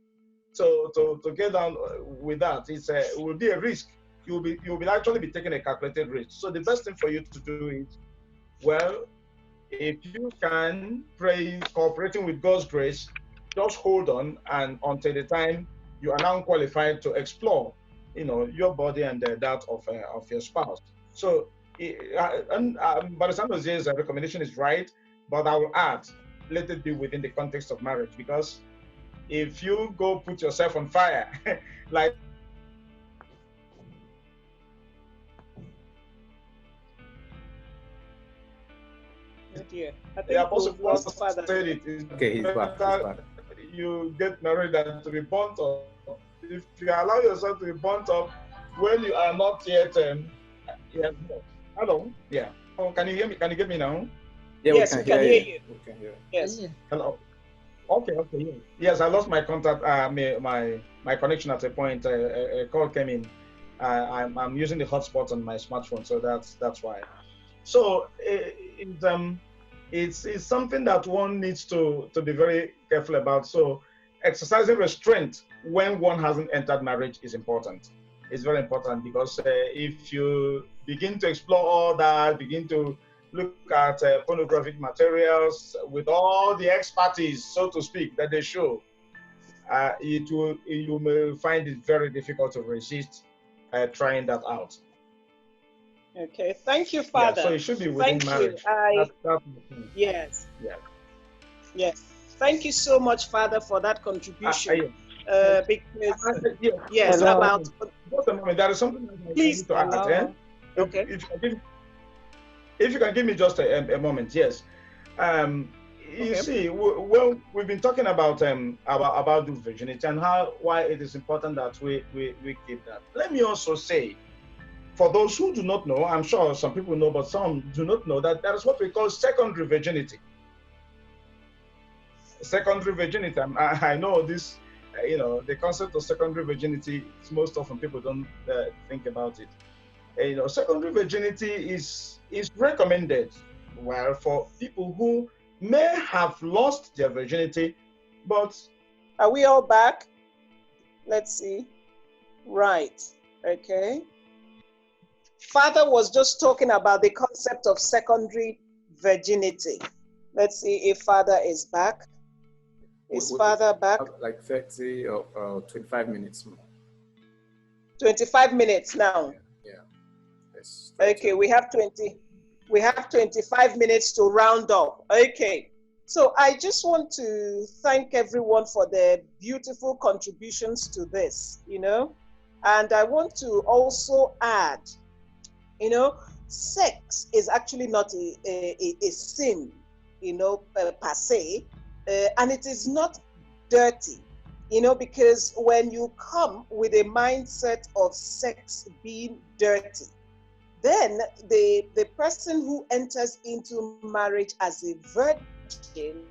to get down with that, it will be a risk. You'll be actually be taking a calculated risk. So the best thing for you to do is, well, if you can pray, cooperating with God's grace, just hold on, and until the time you are now qualified to explore, your body and that of your spouse. So, by the time of the recommendation is right, but I will add, let it be within the context of marriage, because if you go put yourself on fire, like dear. I think the Apostle Paul said it. Okay, he's back. You get married and to be burnt up. If you allow yourself to be burnt up when you are not yet, hello, yeah. Oh, can you hear me? Can you get me now? Yeah, yes, we can hear you. We can hear. Yes. Hello. Okay. Yes, I lost my contact. My connection at a point. A call came in. I'm using the hotspot on my smartphone, so that's why. So it's something that one needs to be very careful about. So exercising restraint when one hasn't entered marriage is important. It's very important, because if you begin to explore all that, begin to look at pornographic materials with all the expertise, so to speak, that they show, you may find it very difficult to resist trying that out. Okay, thank you, Father. Yeah, so it should be within marriage. Yes. Yeah. Yes. Thank you so much, Father, for that contribution. Because yes, hello. About just a moment. There is something please to add. Okay. If you can give me just a moment, yes. You see, well, we've been talking about this virginity and why it is important that we keep that. Let me also say, for those who do not know, I'm sure some people know, but some do not know, that is what we call secondary virginity. Secondary virginity. I know this, the concept of secondary virginity, most often people don't think about it. Secondary virginity is recommended, well, for people who may have lost their virginity, but... Are we all back? Let's see. Right. Okay. Father was just talking about the concept of secondary virginity. Let's see if Father is back. Is Father back? Like 30 or 25 minutes more. 25 minutes now. Yeah. Yes. Okay, we have 25 minutes to round up. Okay. So I just want to thank everyone for their beautiful contributions to this, and I want to also add, sex is actually not a sin, per se, and it is not dirty, because when you come with a mindset of sex being dirty, then the person who enters into marriage as a virgin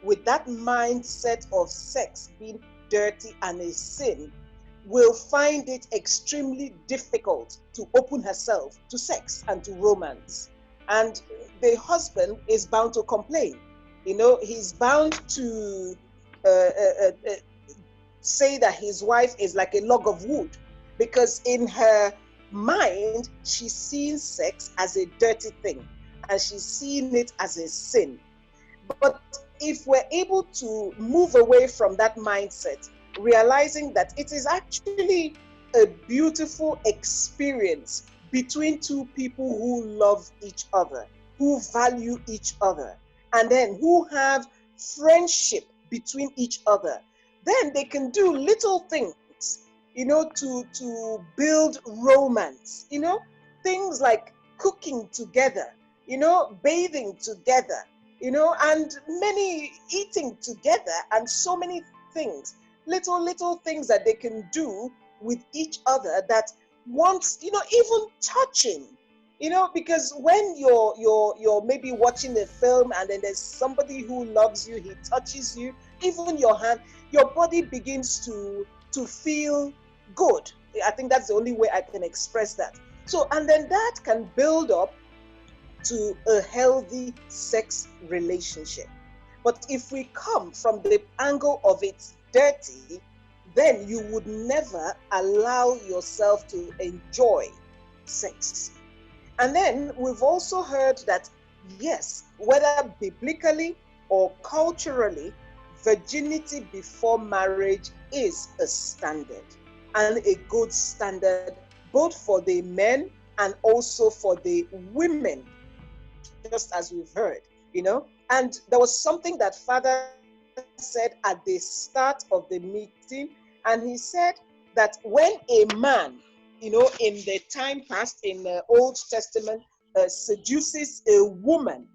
with that mindset of sex being dirty and a sin will find it extremely difficult to open herself to sex and to romance. And the husband is bound to complain. He's bound to say that his wife is like a log of wood, because in her mind, she's seeing sex as a dirty thing and she's seeing it as a sin. But if we're able to move away from that mindset realizing that it is actually a beautiful experience between two people who love each other, who value each other, and then who have friendship between each other. Then they can do little things, to build romance, things like cooking together, bathing together, and many eating together, and so many things, little things that they can do with each other, that once, even touching, because when you're maybe watching a film and then there's somebody who loves you, he touches you, even your hand, your body begins to feel good. I think that's the only way I can express that. So, and then that can build up to a healthy sex relationship. But if we come from the angle of it's dirty, then you would never allow yourself to enjoy sex. And then we've also heard that, yes, whether biblically or culturally, virginity before marriage is a standard, and a good standard, both for the men and also for the women, just as we've heard, And there was something that Father said at the start of the meeting, and he said that when a man, in the time past, in the Old Testament, seduces a woman,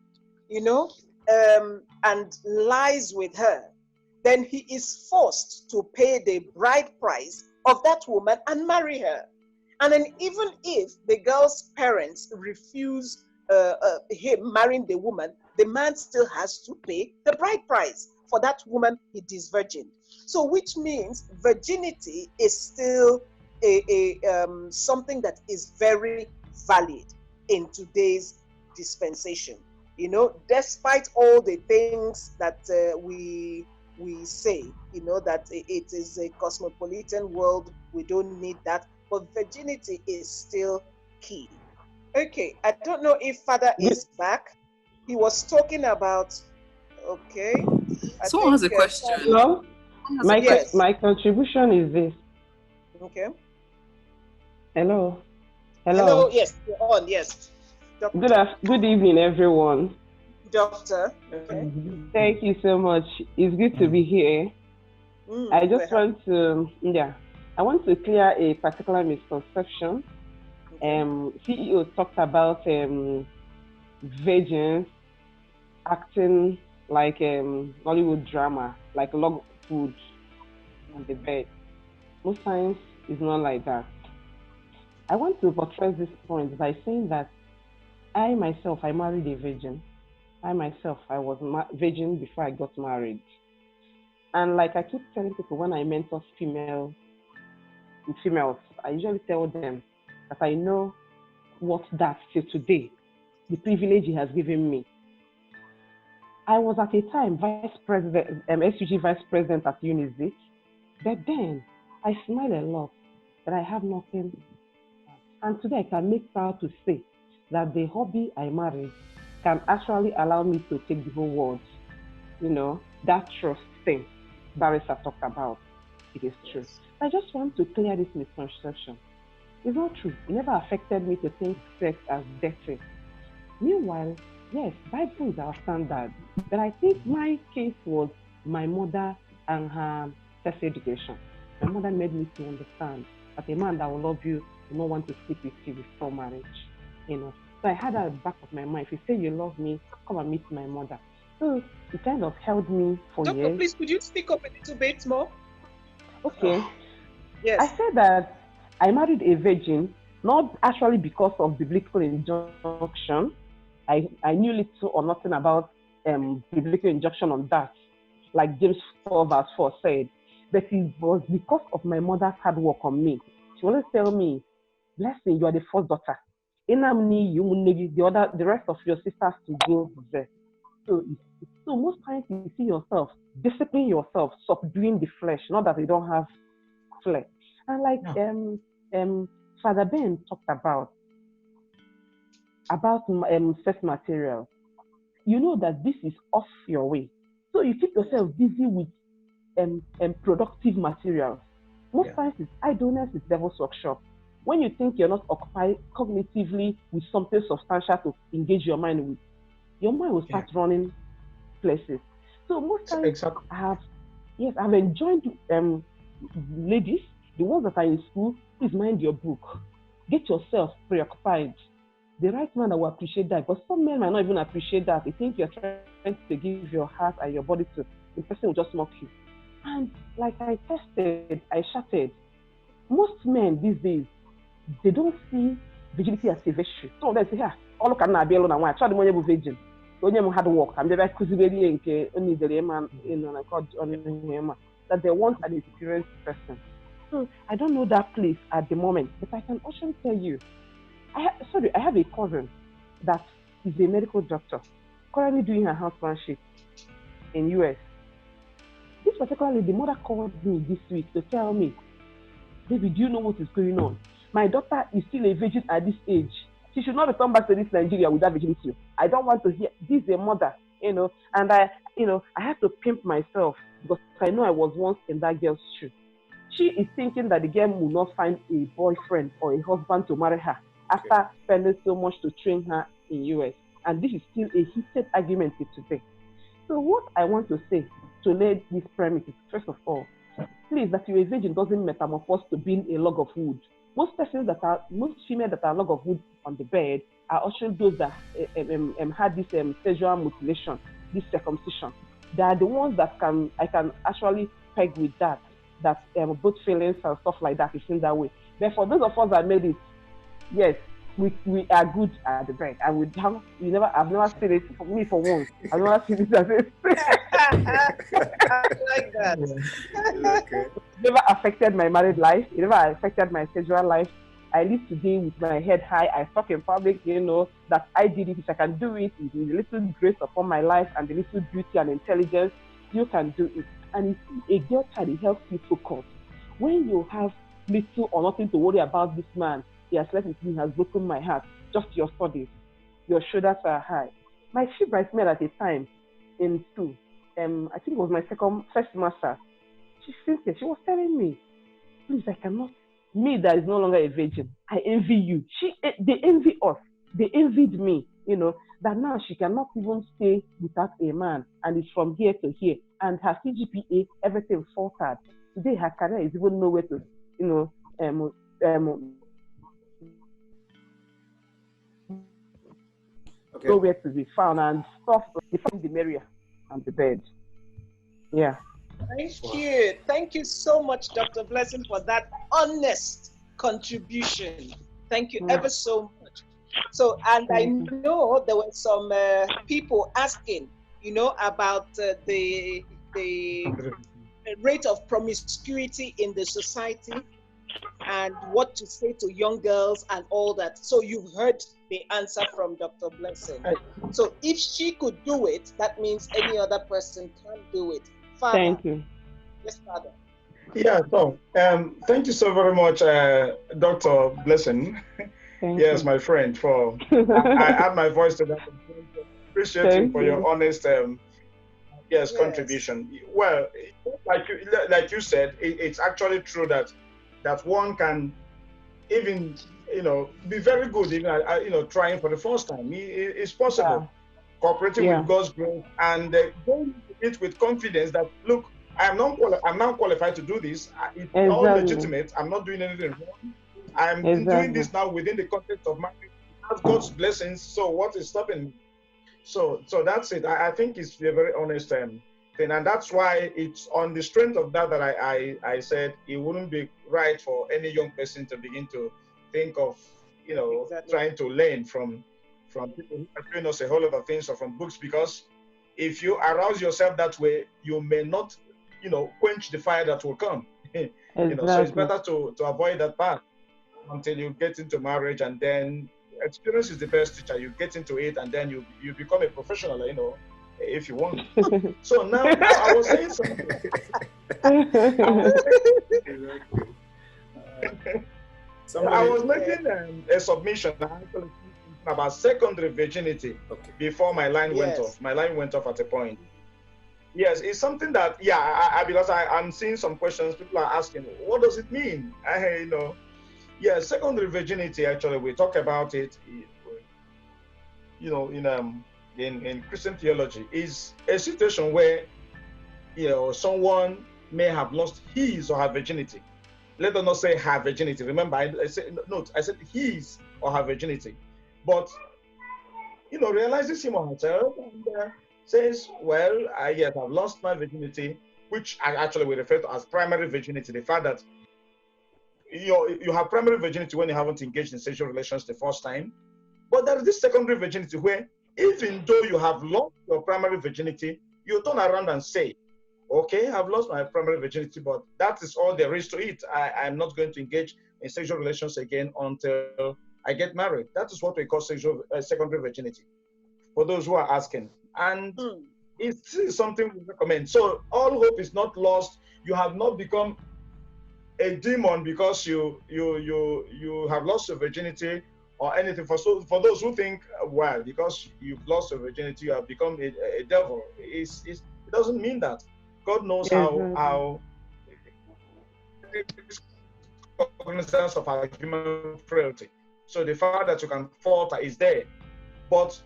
and lies with her, then he is forced to pay the bride price of that woman and marry her. And then even if the girl's parents refuse him marrying the woman, the man still has to pay the bride price for that woman he disvirgined. So, which means virginity is still something that is very valid in today's dispensation. Despite all the things that we say, that it is a cosmopolitan world, we don't need that, but virginity is still key. Okay, I don't know if Father is back. He was talking about, okay. Someone has a question. Hello? Yes. My contribution is this. Okay. Hello? Hello, yes, you're on, yes. Good evening, everyone. Doctor, okay. Thank you so much. It's good to be here. I just want to, I want to clear a particular misconception. CEO talked about virgins acting like Hollywood drama, like log food on the bed. Most times it's not like that. I want to buttress this point by saying that I myself, I married a virgin. I myself, I was virgin before I got married. And like I keep telling people when I mentor females, I usually tell them that I know what that till today, the privilege he has given me. I was at a time vice president, SUG vice president at Unizik, but then I smile a lot that I have nothing. And today I can make proud to say that the hobby I married can actually allow me to take the whole world. That trust thing Barrister talked about, it is true. I just want to clear this misconception. It's not true. It never affected me to think sex as dirty. Meanwhile, yes, Bible is our standard. But I think my case was my mother and her sex education. My mother made me to understand that a man that will love you will not want to sleep with you before marriage. So I had that at the back of my mind. If you say you love me, come and meet my mother. So it kind of held me for Doctor, years. Please, could you speak up a little bit more? Okay. Yes. I said that I married a virgin, not actually because of biblical injunction. I knew little or nothing about biblical injunction on that, like James 4 verse 4 said. But it was because of my mother's hard work on me. She always tell me, Blessing, you are the first daughter. The rest of your sisters to go there. So most times you see yourself, discipline yourself, subduing the flesh, not that you don't have flesh. And like Father Ben talked about sex material, you know that this is off your way. So you keep yourself busy with productive materials. Most times it's idleness is devil's workshop. When you think you're not occupied cognitively with something substantial to engage your mind with, your mind will start running places. So most times I've enjoyed ladies, the ones that are in school, please mind your book. Get yourself preoccupied. The right man that will appreciate that, but some men might not even appreciate that. They think you're trying to give your heart and your body to the person will just mock you. And like I tested, I shattered. Most men these days, they don't see virginity as a virtue. Some of them say, all can I be alone and why? Try the money of virgin. Only hard work. I'm never only the man that they want an experienced person. So I don't know that place at the moment, but I can also tell you, I have a cousin that is a medical doctor, currently doing her housemanship in US. This particularly, the mother called me this week to tell me, David, do you know what is going on? My daughter is still a virgin at this age. She should not return back to this Nigeria without virginity. I don't want to hear this is a mother, and I have to pimp myself because I know I was once in that girl's shoe. She is thinking that the girl will not find a boyfriend or a husband to marry her after spending so much to train her in US. And this is still a heated argument today. So what I want to say to lay this premise is, first of all, please, that you're a virgin doesn't metamorphose to being a log of wood. Most females that are log of wood on the bed are also those that had this sexual mutilation, this circumcision. They are the ones that I can actually peg with that both feelings and stuff like that is in that way. But for those of us that made it, yes, we are good at the bed, and I've never seen it for me for once. I've never seen it as it. I like that. Okay. It never affected my married life. It never affected my sexual life. I live today with my head high. I talk in public, that I did it. If I can do it with a little grace upon my life and a little beauty and intelligence, you can do it. And a girl child helps you focus. When you have little or nothing to worry about this man, he has left with me, has broken my heart. Just your studies. Your shoulders are high. My chief bridesmaid at the time in school, I think it was my first semester, she was telling me, please, I cannot. Me that is no longer a virgin, I envy you. They envy us. They envied me, that now she cannot even stay without a man, and it's from here to here. And her CGPA, everything faltered. Today her career is even nowhere to, nowhere to be found, and stuff in the area and the bed. Yeah. Thank you so much, Dr. Blessing, for that honest contribution. Thank you ever so much. So, and I know there were some people asking, about the rate of promiscuity in the society and what to say to young girls and all that. So you've heard the answer from Dr. Blessing. So if she could do it, that means any other person can do it. Father. Thank you. Yes, Father. Yeah, so thank you so very much, Dr. Blessing. Yes, my friend, for I add my voice to that. Appreciate you for your honest contribution. Well, like you said, it's actually true that one can even be very good even trying for the first time. It's possible. Cooperating with God's grace and going it with confidence that, look, I'm now qualified to do this. It's all legitimate. I'm not doing anything wrong. I'm doing this now within the context of marriage. That's God's blessings. So what is stopping me? So that's it. I think it's a very honest thing, and that's why it's on the strength of that I said it wouldn't be right for any young person to begin to think of trying to learn from people who are doing us a whole lot of things or from books, because if you arouse yourself that way, you may not quench the fire that will come. So it's better to avoid that path until you get into marriage, and then experience is the best teacher. You get into it, and then you become a professional, if you want. So now I was saying something. I was making a submission about secondary virginity before my line went off. My line went off at a point. Yes, it's something that, yeah, because I'm seeing some questions, people are asking, what does it mean? Yeah, secondary virginity, actually, we talk about it, in Christian theology, is a situation where, someone may have lost his or her virginity. Let us not say her virginity. Remember, I said his or her virginity. But, realizes him or herself and says, well, yes, I've lost my virginity, which actually we refer to as primary virginity. The fact that you have primary virginity when you haven't engaged in sexual relations the first time. But there is this secondary virginity where even though you have lost your primary virginity, you turn around and say, okay, I've lost my primary virginity, but that is all there is to it. I'm not going to engage in sexual relations again until I get married. That is what we call secondary virginity, for those who are asking. And it's something we recommend. So all hope is not lost. You have not become a demon because you have lost your virginity or anything. For those who think, well, because you've lost your virginity, you have become a devil. It doesn't mean that. God knows how cognizance of our human frailty. So the fact that you can falter is there, but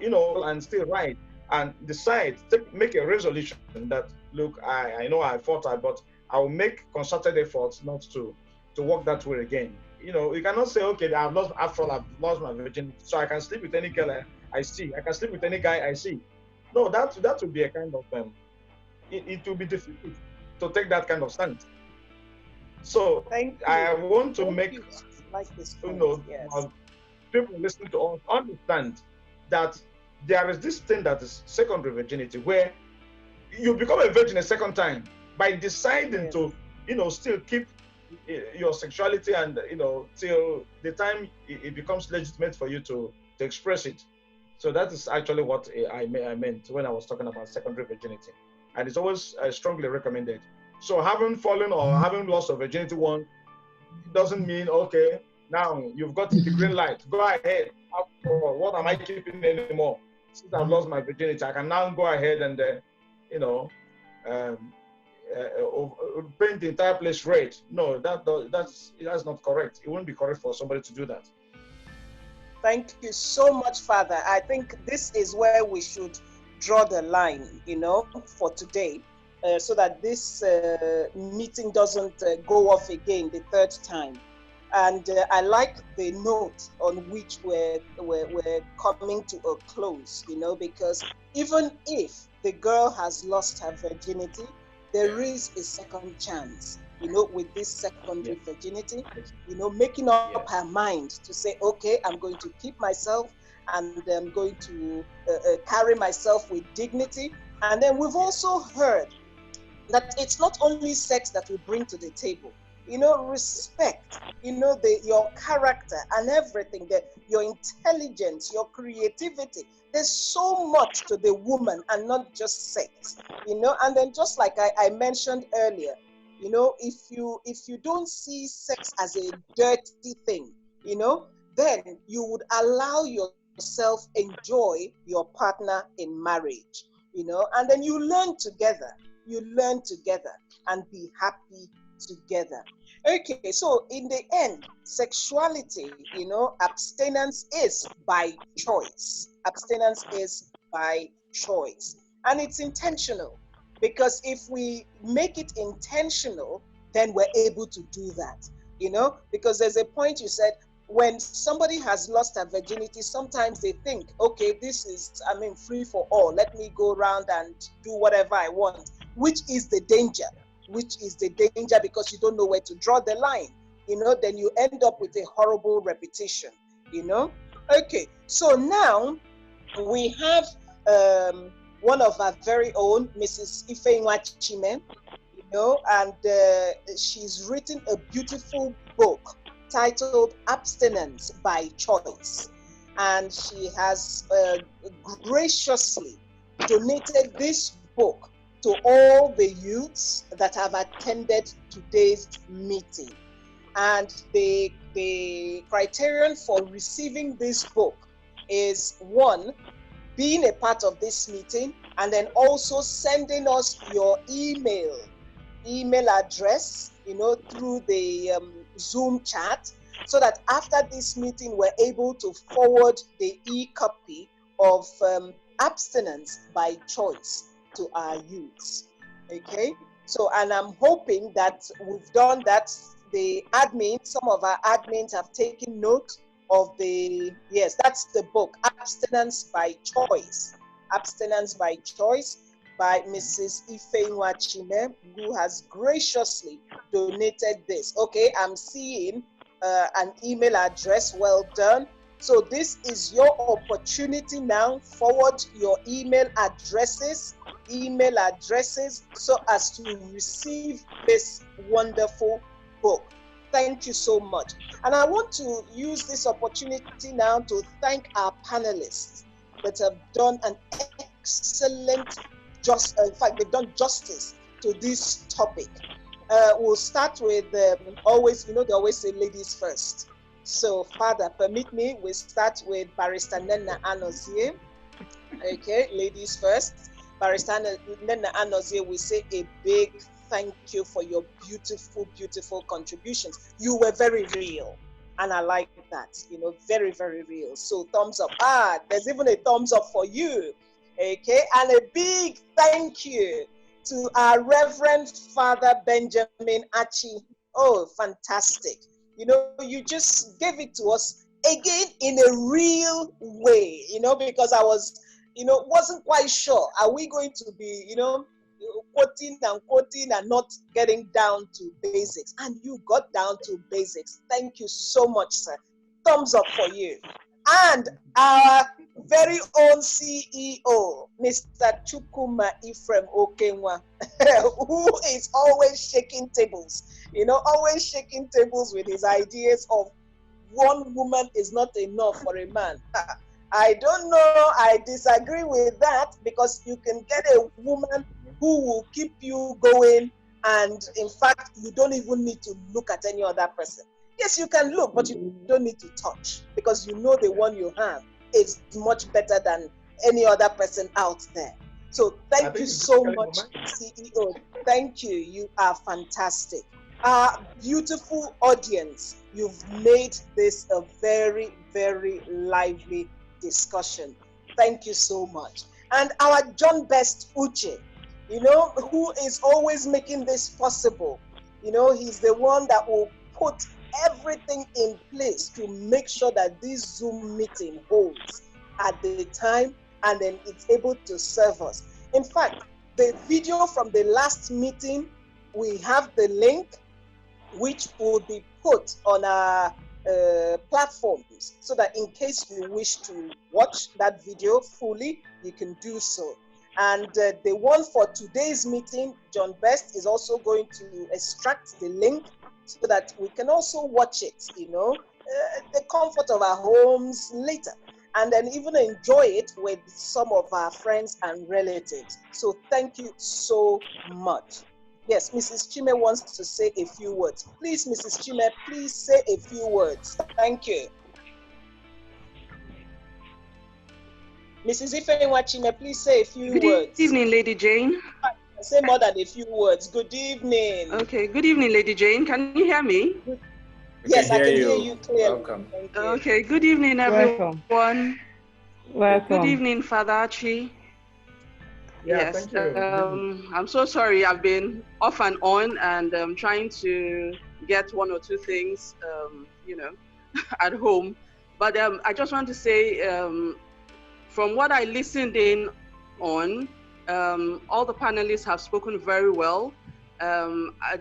and still right and decide, make a resolution that, look, I know I faltered, but I will make concerted efforts not to walk that way again. You cannot say, okay, I've lost my virginity, so I can sleep with any girl I see. I can sleep with any guy I see. No, that would be a kind of it will be difficult to take that kind of stance. So I want to make people listening to us understand that there is this thing that is secondary virginity, where you become a virgin a second time by deciding to still keep your sexuality and till the time it becomes legitimate for you to express it. So that is actually what I meant when I was talking about secondary virginity, and it's always strongly recommended. So having fallen or having lost your virginity once doesn't mean, okay, now you've got the green light, go ahead. What am I keeping anymore? Since I've lost my virginity, I can now go ahead and paint the entire place red. No, that's not correct. It wouldn't be correct for somebody to do that. Thank you so much, Father. I think this is where we should draw the line, for today, so that this meeting doesn't go off again the third time. And I like the note on which we're coming to a close, because even if the girl has lost her virginity, there is a second chance, with this secondary virginity, making up her mind to say, okay, I'm going to keep myself and I'm going to carry myself with dignity. And then we've also heard that it's not only sex that we bring to the table, respect, your character and everything, your intelligence, your creativity. There's so much to the woman and not just sex, and then just like I mentioned earlier, if you don't see sex as a dirty thing, then you would allow yourself enjoy your partner in marriage, and then you learn together and be happy together. Okay, so in the end, sexuality, abstinence is by choice. Abstinence is by choice. And it's intentional, because if we make it intentional, then we're able to do that, because there's a point you said, when somebody has lost their virginity, sometimes they think, okay, this is, free for all. Let me go around and do whatever I want, which is the danger. Because you don't know where to draw the line, then you end up with a horrible repetition, Okay, so now we have one of our very own, Mrs. Ifeanyi Chime, and she's written a beautiful book titled Abstinence by Choice. And she has graciously donated this book to all the youths that have attended today's meeting. And the criterion for receiving this book is, one, being a part of this meeting, and then also sending us your email address, through the Zoom chat, so that after this meeting, we're able to forward the e-copy of abstinence by choice to our youths. Okay, so, and I'm hoping that we've done that. The admin, some of our admins have taken note of yes, that's the book, Abstinence by Choice. Abstinence by Choice by Mrs. Ifeinwa Chime, who has graciously donated this. Okay, I'm seeing an email address. Well done. So this is your opportunity now. Forward your email addresses so as to receive this wonderful book. Thank you so much. And I want to use this opportunity now to thank our panelists that have done an excellent, in fact, they've done justice to this topic. We'll start with always, they always say ladies first. So, Father, permit me, we start with Barrister Nena Anozie. Okay, ladies first. Barrister Nena Anozie, we say a big thank you for your beautiful, beautiful contributions. You were very real, and I like that, very, very real. So thumbs up. There's even a thumbs up for you. Okay, and a big thank you to our Reverend Father Benjamin Achi. Oh, fantastic. You just gave it to us again in a real way, because I was, wasn't quite sure. Are we going to be, quoting and not getting down to basics? And you got down to basics. Thank you so much, sir. Thumbs up for you. And our very own CEO, Mr. Chukwuma Ephraim Okenwa, who is always shaking tables, always shaking tables with his ideas of one woman is not enough for a man. I don't know, I disagree with that, because you can get a woman who will keep you going, and in fact, you don't even need to look at any other person. Yes, you can look, but you don't need to touch, because the one you have is much better than any other person out there. So thank you so much, CEO. Thank you. You are fantastic. Our beautiful audience, you've made this a very, very lively discussion. Thank you so much. And our John Best Uche, who is always making this possible. He's the one that will put everything in place to make sure that this Zoom meeting holds at the time, and then it's able to serve us. In fact, the video from the last meeting, we have the link, which will be put on our platforms, so that in case you wish to watch that video fully, you can do so. And the one for today's meeting, John Best is also going to extract the link so that we can also watch it, the comfort of our homes later, and then even enjoy it with some of our friends and relatives. So thank you so much. Yes, Mrs. Chime wants to say a few words. Please, Mrs. Chime, please say a few words. Thank you. Mrs. Ifeinwa Chime, please say a few words. Good evening, Lady Jane. Say more than a few words. Good evening. Okay, good evening, Lady Jane. Can you hear me? Yes, I can hear you clearly. Welcome. Okay, good evening, everyone. Welcome. Good evening, Father Archie. Yeah, Yes, thank you. I'm so sorry. I've been off and on, and trying to get one or two things, at home. But I just want to say, from what I listened in on, all the panelists have spoken very well.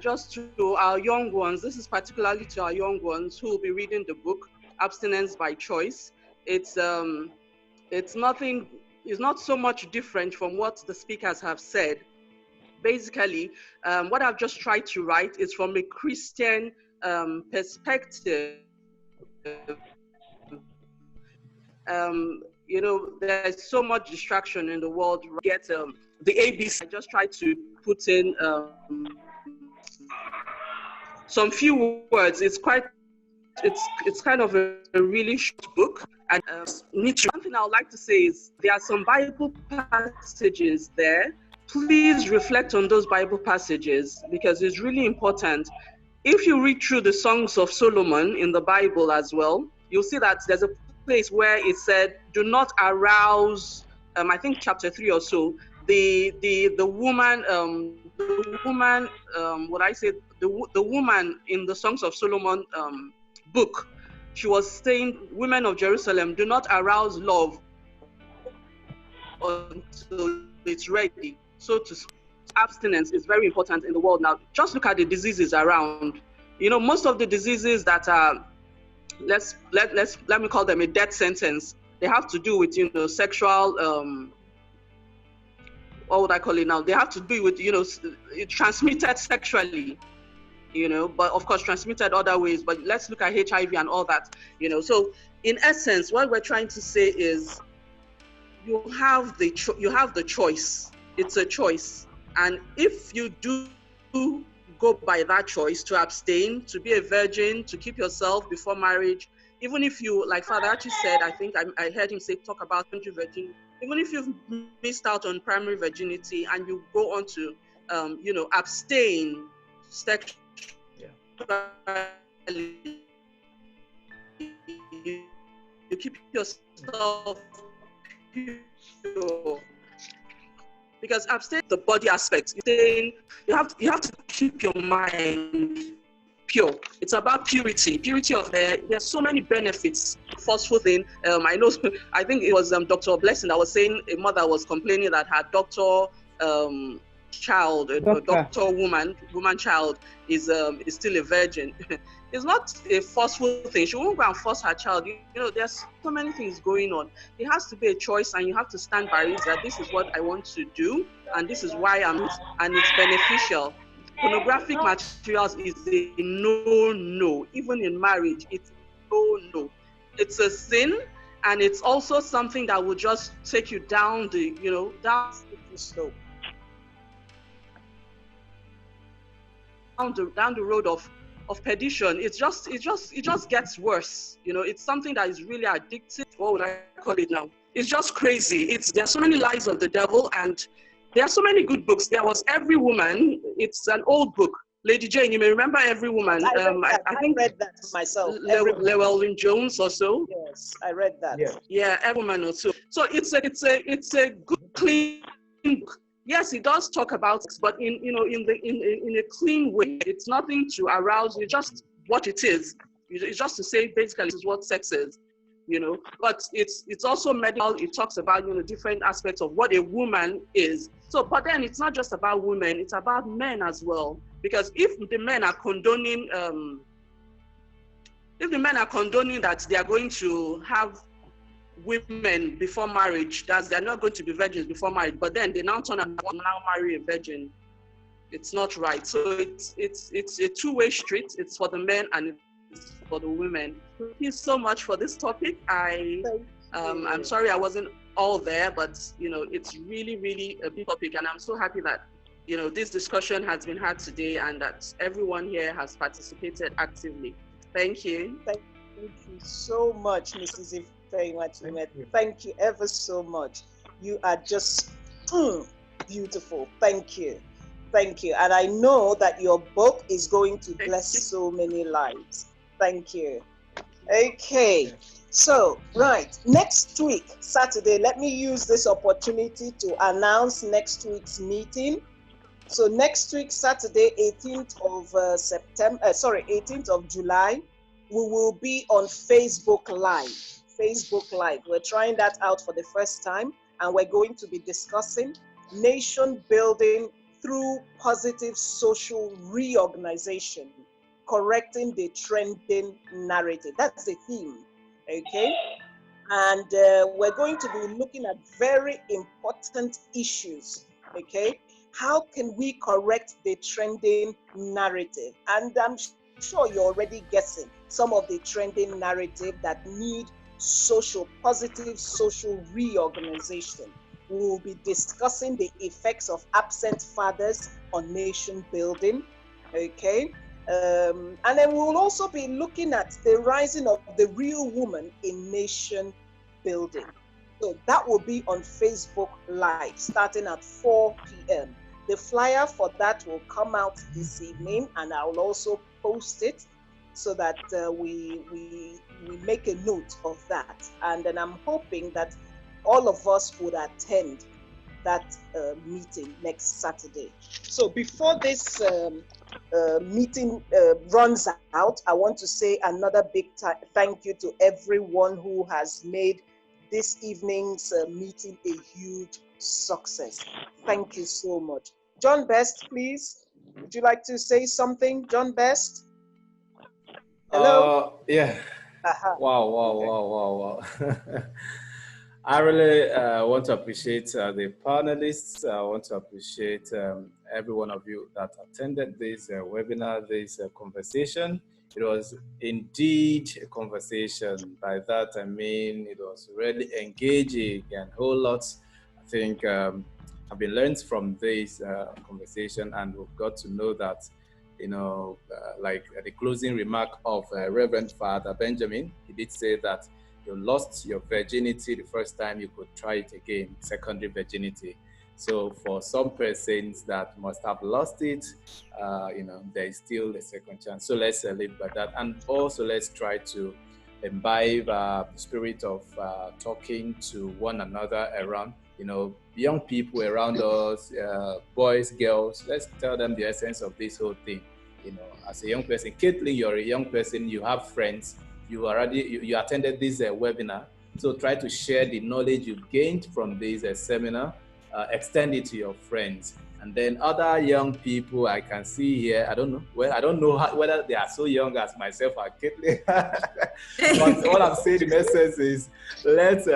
Just to our young ones, this is particularly to our young ones who will be reading the book, Abstinence by Choice. It's not so much different from what the speakers have said. Basically, what I've just tried to write is from a Christian perspective. There's so much distraction in the world. Get the ABC. I just tried to put in some few words. It's quite it's kind of a really short book, and one thing I would like to say is there are some Bible passages there. Please reflect on those Bible passages because it's really important. If you read through the Songs of Solomon in the Bible as well, you'll see that there's a place where it said, "Do not arouse." I think chapter 3 or so. The woman, what I said, the woman in the Songs of Solomon book, she was saying, "Women of Jerusalem, do not arouse love until it's ready." So abstinence is very important in the world now. Just look at the diseases around. You know, most of the diseases that are, let me call them a death sentence, they have to do with, you know, sexual, what would I call it now? They have to do with, you know, transmitted sexually, you know, but of course transmitted other ways. But let's look at HIV and all that, you know. So in essence, what we're trying to say is you have the choice. It's a choice. And if you do go by that choice to abstain, to be a virgin, to keep yourself before marriage, even if you, like Father Archie said, I think I heard him say, talk about virginity, even if you've missed out on primary virginity and you go on to, you know, abstain sexually, you keep yourself pure. Because abstain the body aspect, you have to keep your mind pure. It's about purity of the. There's so many benefits. Forceful thing. I know. I think it was Dr. Blessing that was saying a mother was complaining that her doctor child, a doctor woman child is still a virgin. It's not a forceful thing. She won't go and force her child. You know, there's so many things going on. It has to be a choice, and you have to stand by it that this is what I want to do, and this is why and it's beneficial. Pornographic materials is a no. Even in marriage, it's no. It's a sin, and it's also something that will just take you down the, you know, down the slope. Down the road of perdition. It just gets worse. You know, it's something that is really addictive. What would I call it now? It's just crazy. There's so many lies of the devil, and there are so many good books. There was Every Woman. It's an old book. Lady Jane, you may remember Every Woman. I think I read that myself. Llewellyn Jones or so. Yes, I read that. Yeah, Every Woman or so. So it's a good, clean book. Yes, it does talk about sex, but in a clean way. It's nothing to arouse you, just what it is. It's just to say basically this is what sex is, you know. But it's also medical. It talks about, you know, different aspects of what a woman is. So, but then it's not just about women; it's about men as well. Because if the men are condoning, that they are going to have women before marriage, that they're not going to be virgins before marriage, but then they now turn and now marry a virgin, it's not right. So it's a two-way street. It's for the men and it's for the women. Thank you so much for this topic. I'm sorry I wasn't all there, but you know, it's really a big topic, and I'm so happy that, you know, this discussion has been had today and that everyone here has participated actively. Thank you. Thank you so much, Mrs. Thank you ever so much. You are just beautiful. Thank you. And I know that your book is going to bless so many lives. Thank you. Okay. So, right, next week, Saturday, let me use this opportunity to announce next week's meeting. So next week, Saturday, 18th of July, we will be on Facebook Live. We're trying that out for the first time, and we're going to be discussing nation building through positive social reorganization, correcting the trending narrative. That's the theme, okay? And we're going to be looking at very important issues, okay? How can we correct the trending narrative? And I'm sure you're already guessing some of the trending narrative that need positive social reorganization. We will be discussing the effects of absent fathers on nation building, okay? And then we'll also be looking at the rising of the real woman in nation building. So that will be on Facebook Live starting at 4 p.m. The flyer for that will come out this evening, and I will also post it so that we make a note of that. And then I'm hoping that all of us would attend that meeting next Saturday. So before this meeting runs out, I want to say another big thank you to everyone who has made this evening's meeting a huge success. Thank you so much. John Best, please. Would you like to say something, John Best? Hello? Yeah. Wow. I really want to appreciate the panelists. I want to appreciate every one of you that attended this webinar, this conversation. It was indeed a conversation. By that, I mean it was really engaging and a whole lot. I think have been learned from this conversation, and we've got to know that, like the closing remark of Reverend Father Benjamin, he did say that you lost your virginity the first time, you could try it again, secondary virginity. So for some persons that must have lost it, there is still a second chance. So let's live by that. And also let's try to imbibe the spirit of talking to one another around, young people around us, boys, girls. Let's tell them the essence of this whole thing. As a young person, Caitlin, you're a young person, you have friends, you attended this webinar. So try to share the knowledge you gained from this seminar, extend it to your friends. And then other young people I can see here, I don't know whether they are so young as myself or Caitlin. But all I'm saying in essence is let's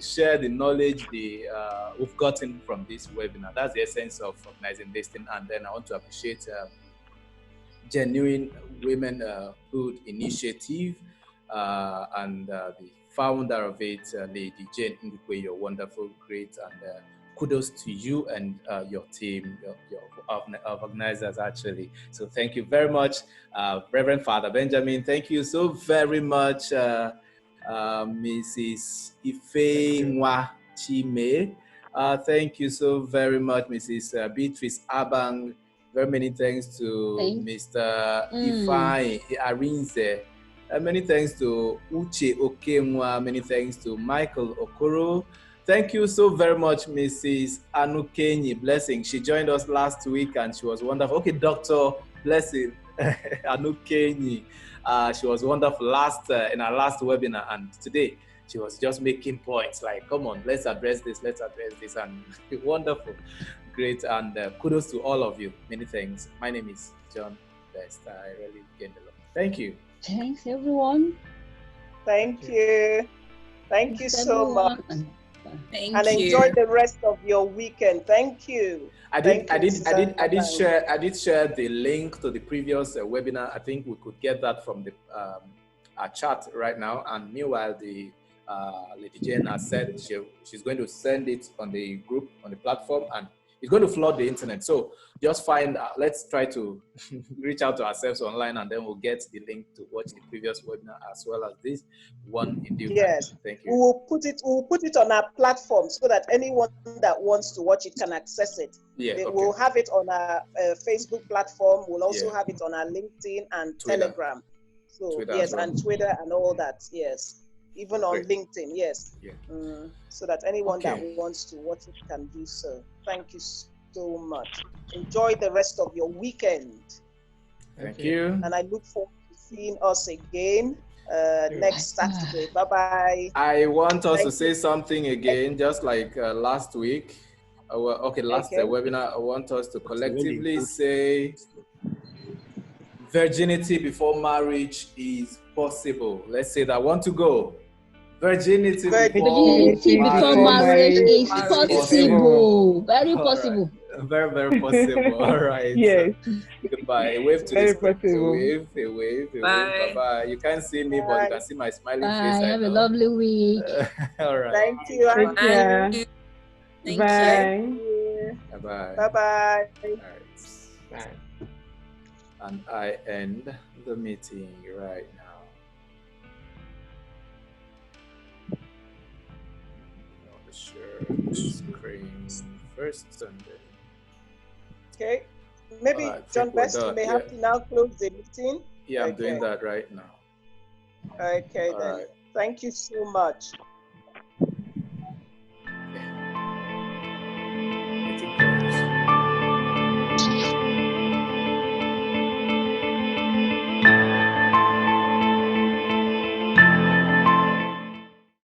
share the knowledge we've gotten from this webinar. That's the essence of organizing this thing. And then I want to appreciate Genuine Womanhood Initiative and the founder of it, Lady Jane Ndukwe. You're wonderful, great, and kudos to you and your team, your organizers, actually. So thank you very much, Reverend Father Benjamin. Thank you so very much, Mrs. Ife Nwa Chime. Thank you so very much, Mrs. Beatrice Abang. Very many thanks to Mr. Ifeanyi Arinze. Many thanks to Uche Okemwa. Many thanks to Michael Okoro. Thank you so very much, Mrs. Anukenyi Blessing. She joined us last week and she was wonderful. Okay, Dr. Blessing Anukenyi. She was wonderful in our last webinar, and today she was just making points like, come on, let's address this, and wonderful, great, and kudos to all of you. Many thanks. My name is John Best. I really gained a lot. Thank you. Thanks, everyone. Thank you. Thank you so much. Thank and you. enjoy the rest of your weekend. Thank you. I did share the link to the previous webinar. I think we could get that from the our chat right now. And meanwhile, the Lady Jane has said she's going to send it on the group, on the platform, and it's going to flood the internet. So just let's try to reach out to ourselves online, and then we'll get the link to watch the previous webinar as well as this one in due time. Yes, thank you. We'll put it on our platform so that anyone that wants to watch it can access it. Yeah, okay. We'll have it on our Facebook platform. We'll also have it on our LinkedIn and Twitter. Telegram. So Twitter yes, well. And Twitter and all that. Yes, even on LinkedIn. Yes. Yeah. So that anyone that wants to watch it can do so. Thank you so much. Enjoy the rest of your weekend. Thank you. And I look forward to seeing us again next Saturday. Bye-bye. I want us to say something again, just like last week. Last webinar, I want us to collectively say virginity before marriage is possible. Let's say that. Want to go? Virginity before marriage is possible. Very possible. Right. Very, very possible. All right. Yes. Goodbye. A wave to very the possible. A wave. Bye. Bye-bye. You can't see me, but you can see my smiling face. Have a lovely week. All right. Thank you. Thank you. Thank Bye. You. Bye-bye. Bye-bye. All right. Bye. And I end the meeting right now. Share the screen first Sunday. Okay. Maybe John Best, you may have to now close the meeting. Yeah, I'm doing that right now. Okay, then. Thank you so much.